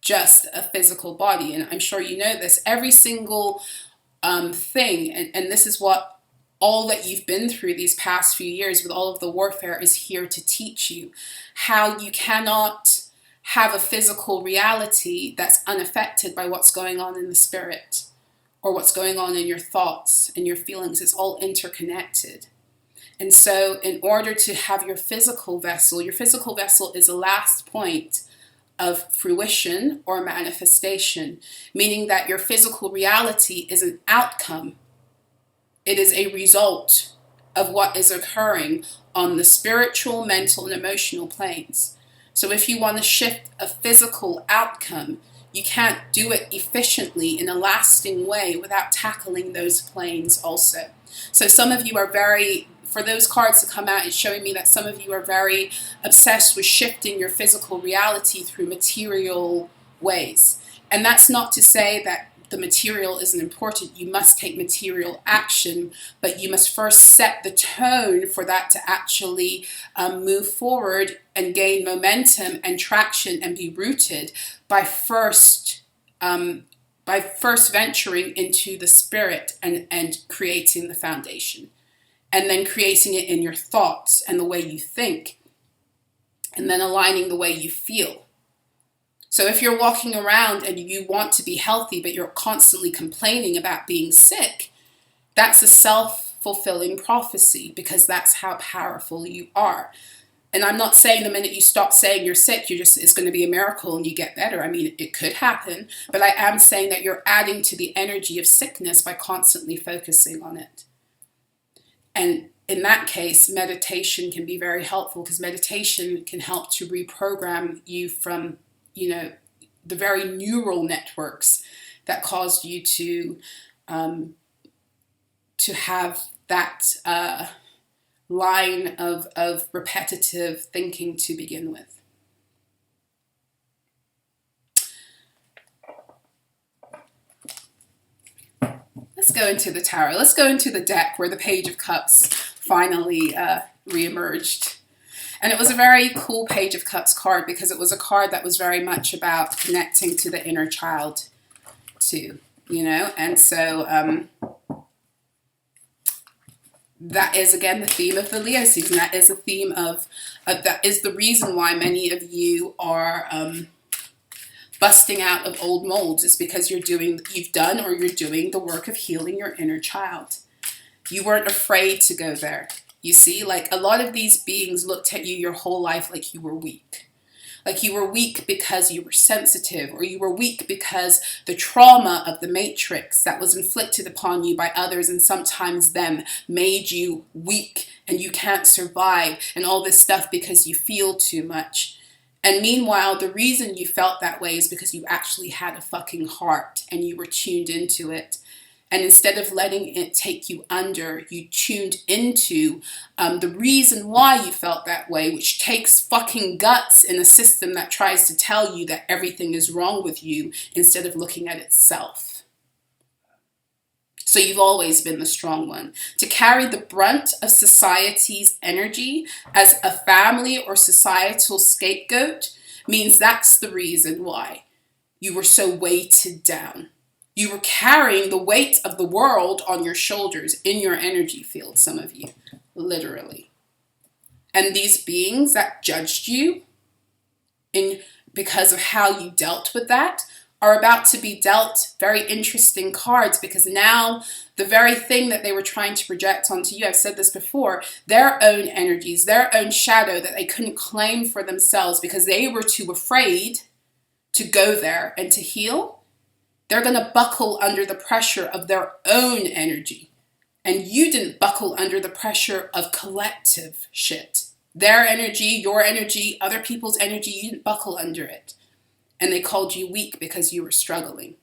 just a physical body, and I'm sure you know this. Every single thing, and this is what all that you've been through these past few years with all of the warfare is here to teach you, how you cannot have a physical reality that's unaffected by what's going on in the spirit or what's going on in your thoughts and your feelings. It's all interconnected. And so in order to have your physical vessel is the last point of fruition or manifestation, meaning that your physical reality is an outcome. It is a result of what is occurring on the spiritual, mental, and emotional planes. So if you want to shift a physical outcome, you can't do it efficiently in a lasting way without tackling those planes also. So some of you are for those cards to come out, it's showing me that some of you are very obsessed with shifting your physical reality through material ways. And that's not to say that the material isn't important. You must take material action, but you must first set the tone for that to actually move forward and gain momentum and traction and be rooted by first venturing into the spirit and creating the foundation, and then creating it in your thoughts and the way you think, and then aligning the way you feel. So if you're walking around and you want to be healthy, but you're constantly complaining about being sick, that's a self-fulfilling prophecy, because that's how powerful you are. And I'm not saying the minute you stop saying you're sick, it's going to be a miracle and you get better. I mean, it could happen, but I am saying that you're adding to the energy of sickness by constantly focusing on it. And in that case, meditation can be very helpful, because meditation can help to reprogram you from the very neural networks that caused you to have that line of repetitive thinking to begin with. Let's go into the tarot. Let's go into the deck where the Page of Cups finally reemerged. And it was a very cool Page of Cups card, because it was a card that was very much about connecting to the inner child too, And so that is, again, the theme of the Leo season. That is a theme that is the reason why many of you are busting out of old molds, is because you're doing the work of healing your inner child. You weren't afraid to go there. You see, like, a lot of these beings looked at you your whole life like you were weak. Like you were weak because you were sensitive, or you were weak because the trauma of the matrix that was inflicted upon you by others, and sometimes them, made you weak and you can't survive and all this stuff because you feel too much. And meanwhile, the reason you felt that way is because you actually had a fucking heart and you were tuned into it. And instead of letting it take you under, you tuned into the reason why you felt that way, which takes fucking guts in a system that tries to tell you that everything is wrong with you instead of looking at itself. So you've always been the strong one. To carry the brunt of society's energy as a family or societal scapegoat means that's the reason why you were so weighted down. You were carrying the weight of the world on your shoulders, in your energy field, some of you, literally. And these beings that judged you because of how you dealt with that are about to be dealt very interesting cards, because now the very thing that they were trying to project onto you, I've said this before, their own energies, their own shadow that they couldn't claim for themselves because they were too afraid to go there and to heal, they're going to buckle under the pressure of their own energy. And you didn't buckle under the pressure of collective shit. Their energy, your energy, other people's energy, you didn't buckle under it. And they called you weak because you were struggling.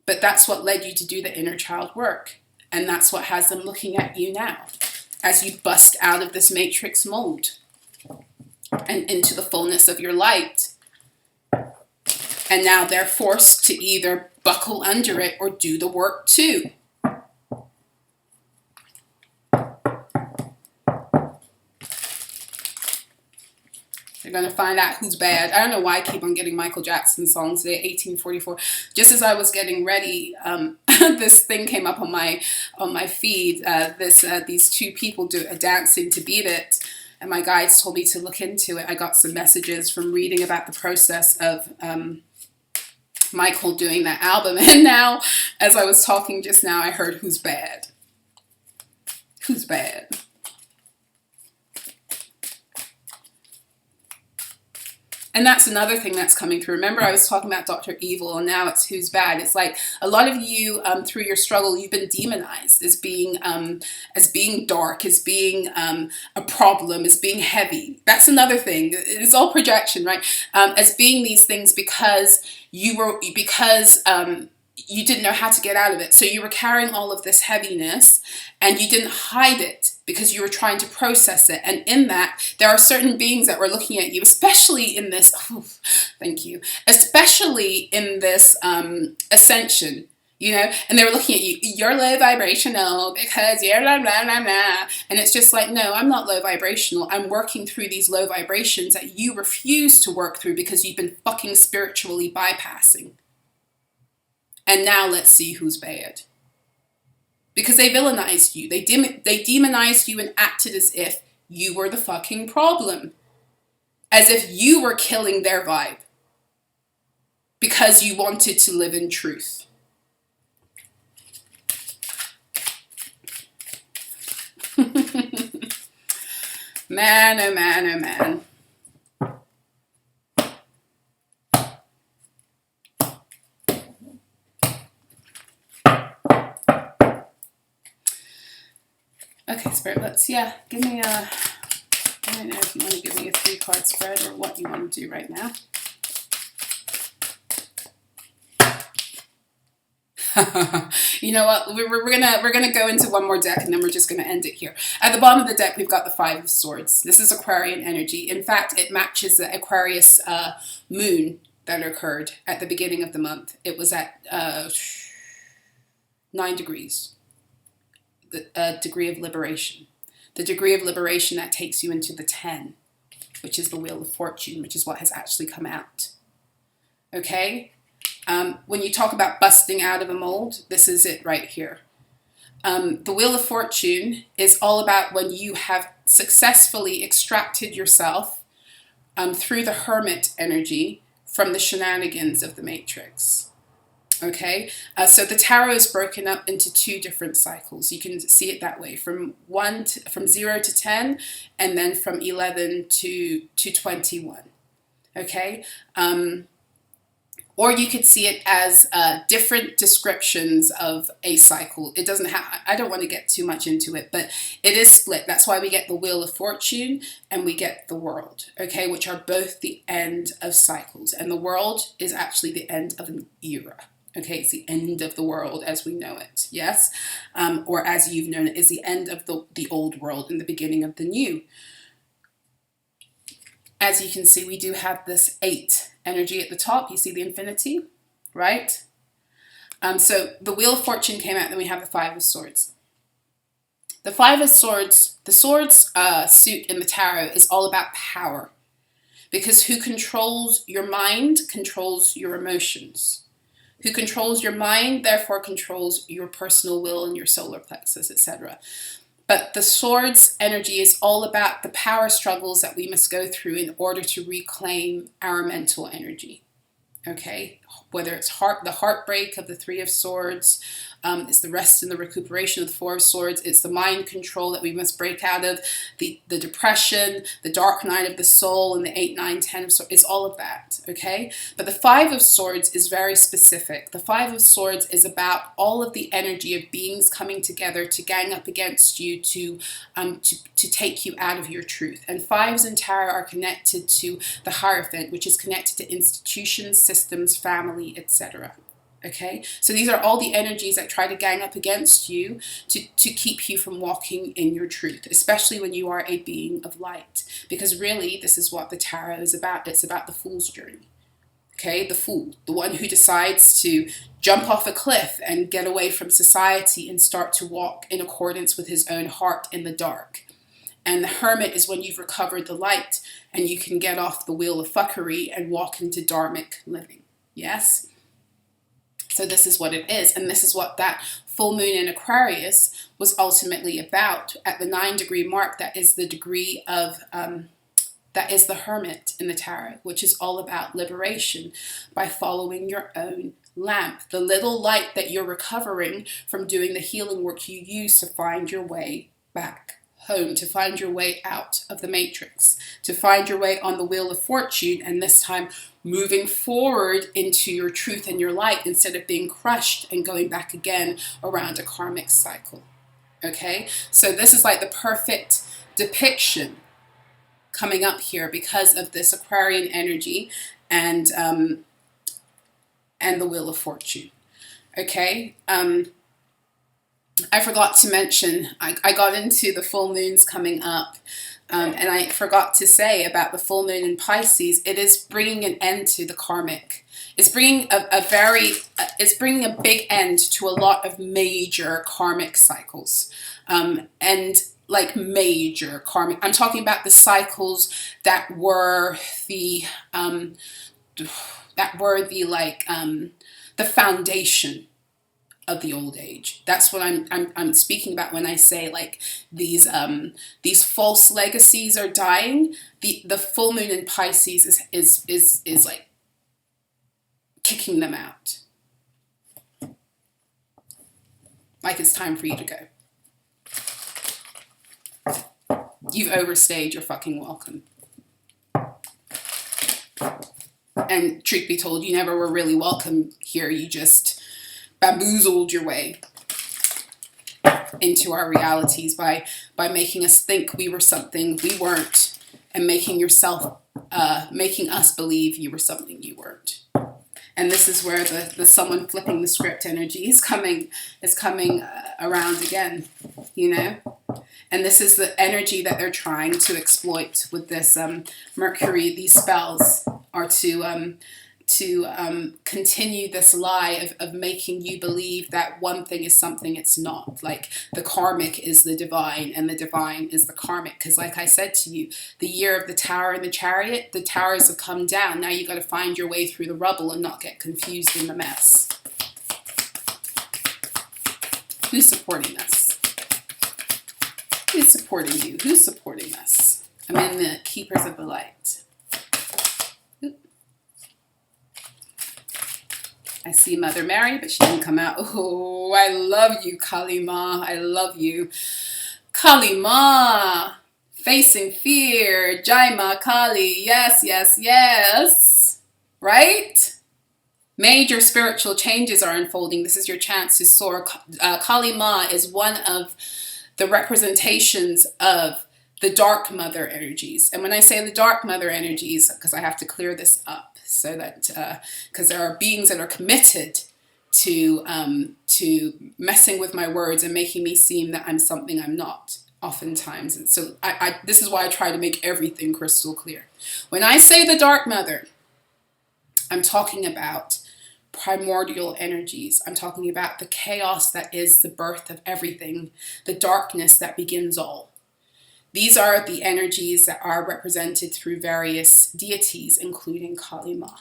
But that's what led you to do the inner child work. And that's what has them looking at you now as you bust out of this matrix mold and into the fullness of your light. And now they're forced to either buckle under it or do the work too. They're going to find out who's bad. I don't know why I keep on getting Michael Jackson songs today, 1844. Just as I was getting ready, this thing came up on my feed. These two people dancing to Beat It. And my guides told me to look into it. I got some messages from reading about the process of Michael doing that album. And now, as I was talking just now, I heard who's bad. Who's bad? And that's another thing that's coming through. Remember, I was talking about Dr. Evil, and now it's who's bad. It's like a lot of you, through your struggle, you've been demonized as being dark, as being a problem, as being heavy. That's another thing. It's all projection, right? As being these things because you didn't know how to get out of it. So you were carrying all of this heaviness, and you didn't hide it because you were trying to process it. And in that, there are certain beings that were looking at you, especially in this, especially in this ascension, you know, and they were looking at you, you're low vibrational because you're blah, blah, blah, blah. And it's just like, no, I'm not low vibrational. I'm working through these low vibrations that you refuse to work through because you've been fucking spiritually bypassing. And now let's see who's bad. Because they villainized you. They demonized you and acted as if you were the fucking problem. As if you were killing their vibe. Because you wanted to live in truth. Man, oh man, oh man. Okay, Spirit, give me I don't know if you want to give me a 3-card spread or what you want to do right now. You know what? We're gonna go into one more deck and then we're just gonna end it here. At the bottom of the deck, we've got the 5 of Swords. This is Aquarian energy. In fact, it matches the Aquarius moon that occurred at the beginning of the month. It was at 9 degrees. The degree of liberation. The degree of liberation that takes you into the 10, which is the Wheel of Fortune, which is what has actually come out. Okay? When you talk about busting out of a mold, this is it right here. The Wheel of Fortune is all about when you have successfully extracted yourself through the Hermit energy from the shenanigans of the Matrix. Okay, so the tarot is broken up into 2 different cycles. You can see it that way, from 0 to 10, and then from 11 to 21. Okay, or you could see it as different descriptions of a cycle. It doesn't have. I don't want to get too much into it, but it is split. That's why we get the Wheel of Fortune and we get the World. Okay, which are both the end of cycles, and the World is actually the end of an era. Okay, it's the end of the world as we know it, yes? Or as you've known it, is the end of the old world and the beginning of the new. As you can see, we do have this 8 energy at the top. You see the infinity, right? So the Wheel of Fortune came out, then we have the 5 of Swords. The 5 of Swords, the Swords suit in the tarot is all about power. Because who controls your mind controls your emotions. Who controls your mind, therefore controls your personal will and your solar plexus, etc. But the swords energy is all about the power struggles that we must go through in order to reclaim our mental energy. Okay, whether it's the heartbreak of the Three of Swords, it's the rest and the recuperation of the Four of Swords, it's the mind control that we must break out of, the depression, the dark night of the soul, and the 8, 9, 10 of Swords. It's all of that, okay? But the Five of Swords is very specific. The Five of Swords is about all of the energy of beings coming together to gang up against you, to take you out of your truth. And fives in tarot are connected to the Hierophant, which is connected to institutions, systems, family, etc. Okay, so these are all the energies that try to gang up against you to keep you from walking in your truth, especially when you are a being of light. Because really, this is what the tarot is about. It's about the fool's journey. Okay, the fool, the one who decides to jump off a cliff and get away from society and start to walk in accordance with his own heart in the dark. And the hermit is when you've recovered the light and you can get off the wheel of fuckery and walk into dharmic living. Yes? So this is what it is. And this is what that full moon in Aquarius was ultimately about. At the 9-degree mark, that is the degree of, that is the hermit in the tarot, which is all about liberation by following your own lamp. The little light that you're recovering from doing the healing work you use to find your way back home, to find your way out of the matrix, to find your way on the wheel of fortune, and this time moving forward into your truth and your light instead of being crushed and going back again around a karmic cycle. Okay, so this is like the perfect depiction coming up here because of this Aquarian energy and the wheel of fortune. Okay. I forgot to mention, I got into the full moons coming up, and I forgot to say about the full moon in Pisces, it is bringing an end to the karmic. It's bringing it's bringing a big end to a lot of major karmic cycles, and like major karmic. I'm talking about the cycles that were the foundation of the old age. That's what I'm speaking about when I say like these false legacies are dying. The full moon in Pisces is like kicking them out. Like it's time for you to go. You've overstayed your fucking welcome. And truth be told, you never were really welcome here. You just bamboozled your way into our realities by making us think we were something we weren't, and making us believe you were something you weren't. And this is where the someone flipping the script energy is coming around again, you know. And this is the energy that they're trying to exploit with this Mercury. These spells are to continue this lie of making you believe that one thing is something it's not. Like the karmic is the divine and the divine is the karmic. Because like I said to you, the year of the Tower and the Chariot, the towers have come down. Now you got to find your way through the rubble and not get confused in the mess. Who's supporting us? Who's supporting you? Who's supporting us? I'm in the Keepers of the Light. I see Mother Mary, but she didn't come out. Oh, I love you, Kali Ma. I love you. Kali Ma. Facing fear. Jai Ma Kali. Yes, yes, yes. Right? Major spiritual changes are unfolding. This is your chance to soar. Kali Ma is one of the representations of the dark mother energies. And when I say the dark mother energies, because I have to clear this up, so that because there are beings that are committed to messing with my words and making me seem that I'm something I'm not oftentimes. And so this is why I try to make everything crystal clear. When I say the dark mother, I'm talking about primordial energies. I'm talking about the chaos that is the birth of everything, the darkness that begins all. These are the energies that are represented through various deities, including Kali Ma.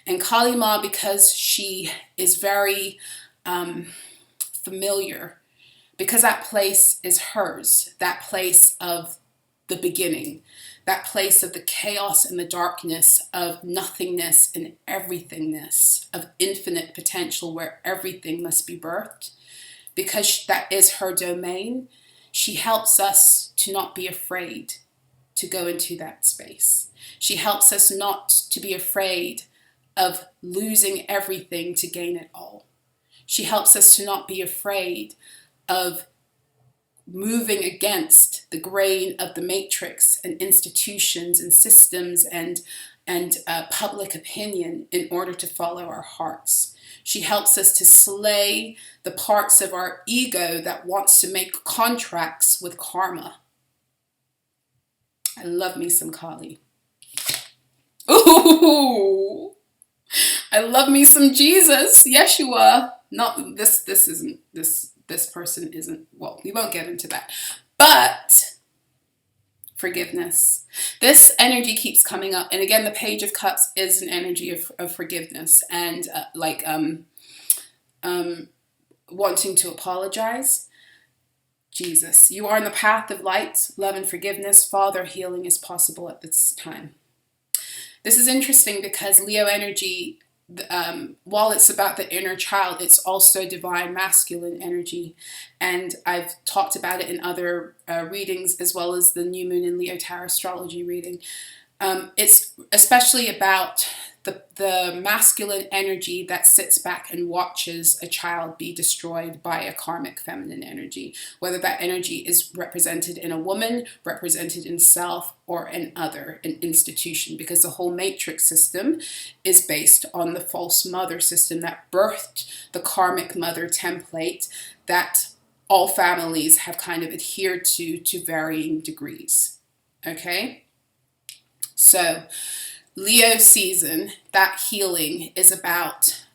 And Kali Ma, because she is very familiar, because that place is hers, that place of the beginning, that place of the chaos and the darkness, of nothingness and everythingness, of infinite potential where everything must be birthed. Because that is her domain, she helps us to not be afraid to go into that space. She helps us not to be afraid of losing everything to gain it all. She helps us to not be afraid of moving against the grain of the matrix and institutions and systems and public opinion in order to follow our hearts. She helps us to slay the parts of our ego that wants to make contracts with karma. I love me some Kali. Ooh, I love me some Jesus, Yeshua. Not this person isn't, well, we won't get into that. But forgiveness. This energy keeps coming up. And again, the Page of Cups is an energy of forgiveness and wanting to apologize. Jesus, you are on the path of light, love and forgiveness. Father, healing is possible at this time. This is interesting because Leo energy, while it's about the inner child, it's also divine masculine energy. And I've talked about it in other readings, as well as the New Moon in Leo Tarot astrology reading. It's especially about the masculine energy that sits back and watches a child be destroyed by a karmic feminine energy, whether that energy is represented in a woman, represented in self, or an other, an institution, because the whole matrix system is based on the false mother system that birthed the karmic mother template that all families have kind of adhered to varying degrees. Okay? So, Leo season, that healing is about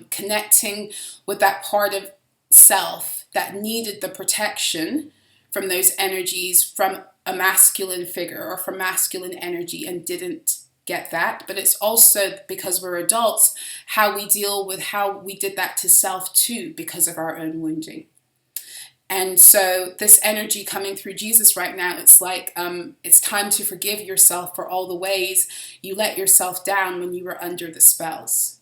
connecting with that part of self that needed the protection from those energies from a masculine figure or from masculine energy and didn't get that. But it's also, because we're adults, how we deal with how we did that to self too because of our own wounding. And so this energy coming through Jesus right now, it's like it's time to forgive yourself for all the ways you let yourself down when you were under the spells.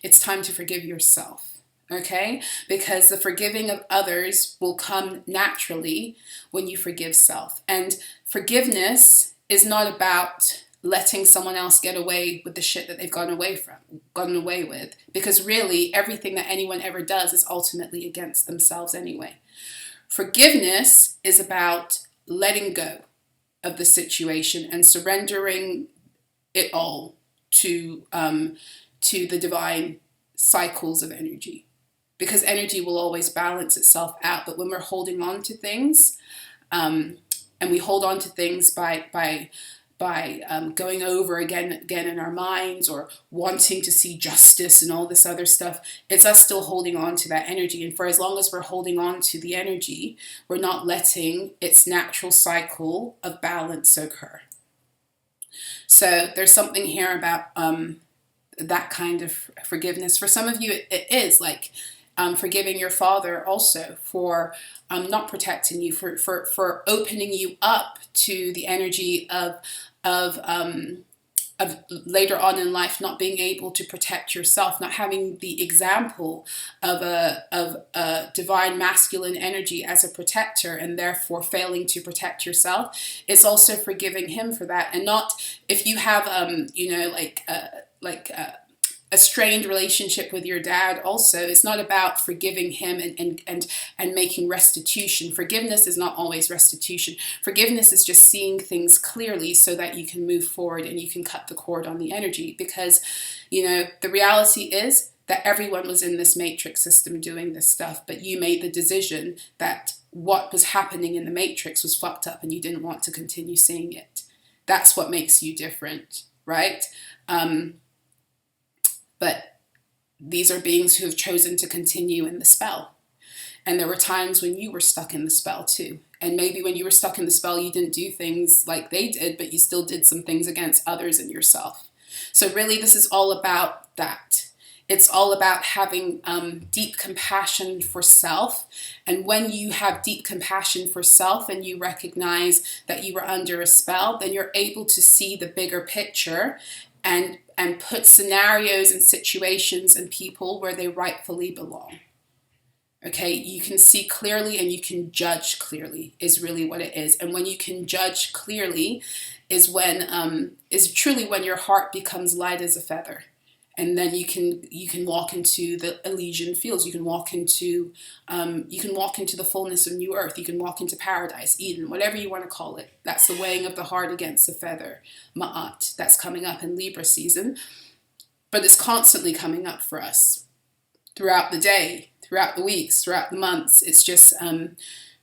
It's time to forgive yourself, okay? Because the forgiving of others will come naturally when you forgive self. And forgiveness is not about letting someone else get away with the shit that they've gotten away with. Because really, everything that anyone ever does is ultimately against themselves anyway. Forgiveness is about letting go of the situation and surrendering it all to the divine cycles of energy. Because energy will always balance itself out. But when we're holding on to things, and we hold on to things by going over again in our minds, or wanting to see justice and all this other stuff, it's us still holding on to that energy. And for as long as we're holding on to the energy, we're not letting its natural cycle of balance occur. So there's something here about that kind of forgiveness. For some of you, it is like forgiving your father also for not protecting you, for opening you up to the energy of later on in life not being able to protect yourself, not having the example of a divine masculine energy as a protector, and therefore failing to protect yourself. It's also forgiving him for that. And not if you have a strained relationship with your dad also, it's not about forgiving him and making restitution. Forgiveness is not always restitution. Forgiveness is just seeing things clearly so that you can move forward and you can cut the cord on the energy. Because, the reality is that everyone was in this matrix system doing this stuff, but you made the decision that what was happening in the matrix was fucked up and you didn't want to continue seeing it. That's what makes you different, right? But these are beings who have chosen to continue in the spell. And there were times when you were stuck in the spell too. And maybe when you were stuck in the spell, you didn't do things like they did, but you still did some things against others and yourself. So really, this is all about that. It's all about having deep compassion for self. And when you have deep compassion for self and you recognize that you are under a spell, then you're able to see the bigger picture and put scenarios and situations and people where they rightfully belong. Okay, you can see clearly and you can judge clearly is really what it is. And when you can judge clearly is truly when your heart becomes light as a feather. And then you can walk into the Elysian fields. You can walk into the fullness of new earth. You can walk into paradise, Eden, whatever you want to call it. That's the weighing of the heart against the feather, Ma'at. That's coming up in Libra season, but it's constantly coming up for us throughout the day, throughout the weeks, throughout the months. It's just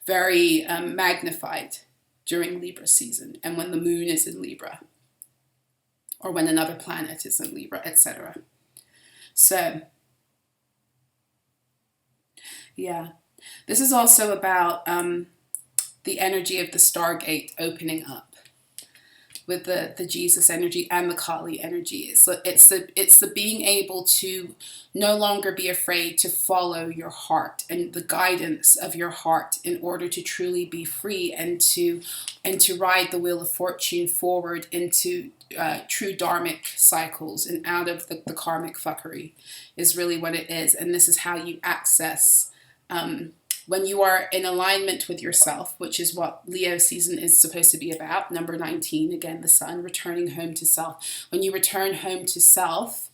very magnified during Libra season, and when the moon is in Libra, or when another planet is in Libra, etc. So, yeah. This is also about the energy of the Stargate opening up with the Jesus energy and the Kali energy. It's the being able to no longer be afraid to follow your heart and the guidance of your heart in order to truly be free and to ride the wheel of fortune forward into true dharmic cycles and out of the karmic fuckery is really what it is. And this is how you access when you are in alignment with yourself, which is what Leo season is supposed to be about. Number 19, again, the sun, returning home to self. When you return home to self,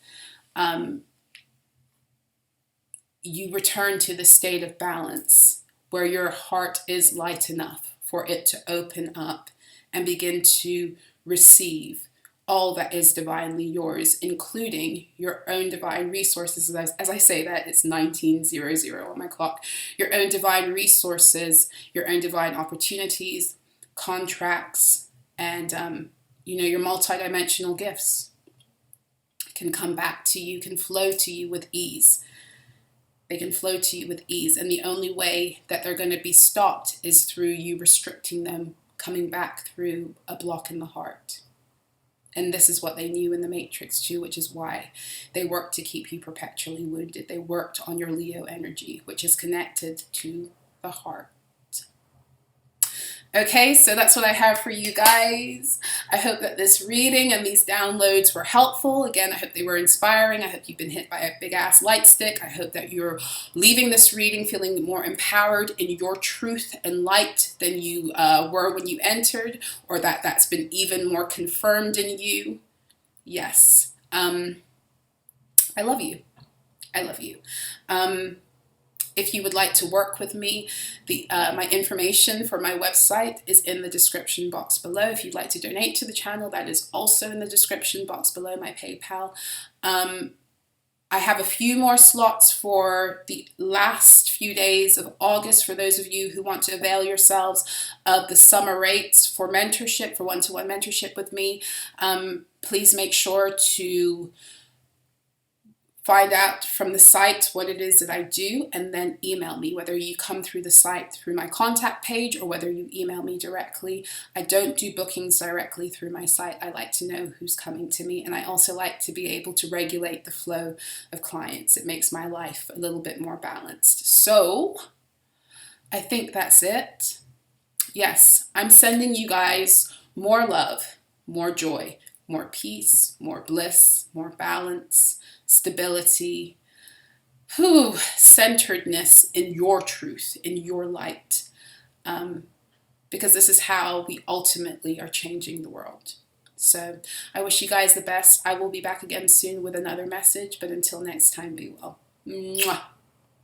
you return to the state of balance where your heart is light enough for it to open up and begin to receive all that is divinely yours, including your own divine resources. As I say that, it's 1900 on my clock. Your own divine resources, your own divine opportunities, contracts, and your multidimensional gifts can come back to you, can flow to you with ease. They can flow to you with ease. And the only way that they're going to be stopped is through you restricting them, coming back through a block in the heart. And this is what they knew in the Matrix too, which is why they worked to keep you perpetually wounded. They worked on your Leo energy, which is connected to the heart. Okay, so that's what I have for you guys. I hope that this reading and these downloads were helpful. Again, I hope they were inspiring. I hope you've been hit by a big ass light stick. I hope that you're leaving this reading feeling more empowered in your truth and light than you were when you entered, or that that's been even more confirmed in you. Yes. I love you. I love you. If you would like to work with me, my information for my website is in the description box below. If you'd like to donate to the channel, that is also in the description box below, my PayPal. I have a few more slots for the last few days of August for those of you who want to avail yourselves of the summer rates for mentorship, for one-to-one mentorship with me. Please make sure to find out from the site what it is that I do, and then email me, whether you come through the site through my contact page or whether you email me directly. I don't do bookings directly through my site. I like to know who's coming to me, and I also like to be able to regulate the flow of clients. It makes my life a little bit more balanced. So I think that's it. Yes, I'm sending you guys more love, more joy, more peace, more bliss, more balance, stability, centeredness in your truth, in your light, because this is how we ultimately are changing the world. So I wish you guys the best. I will be back again soon with another message, but until next time, be well. Mwah.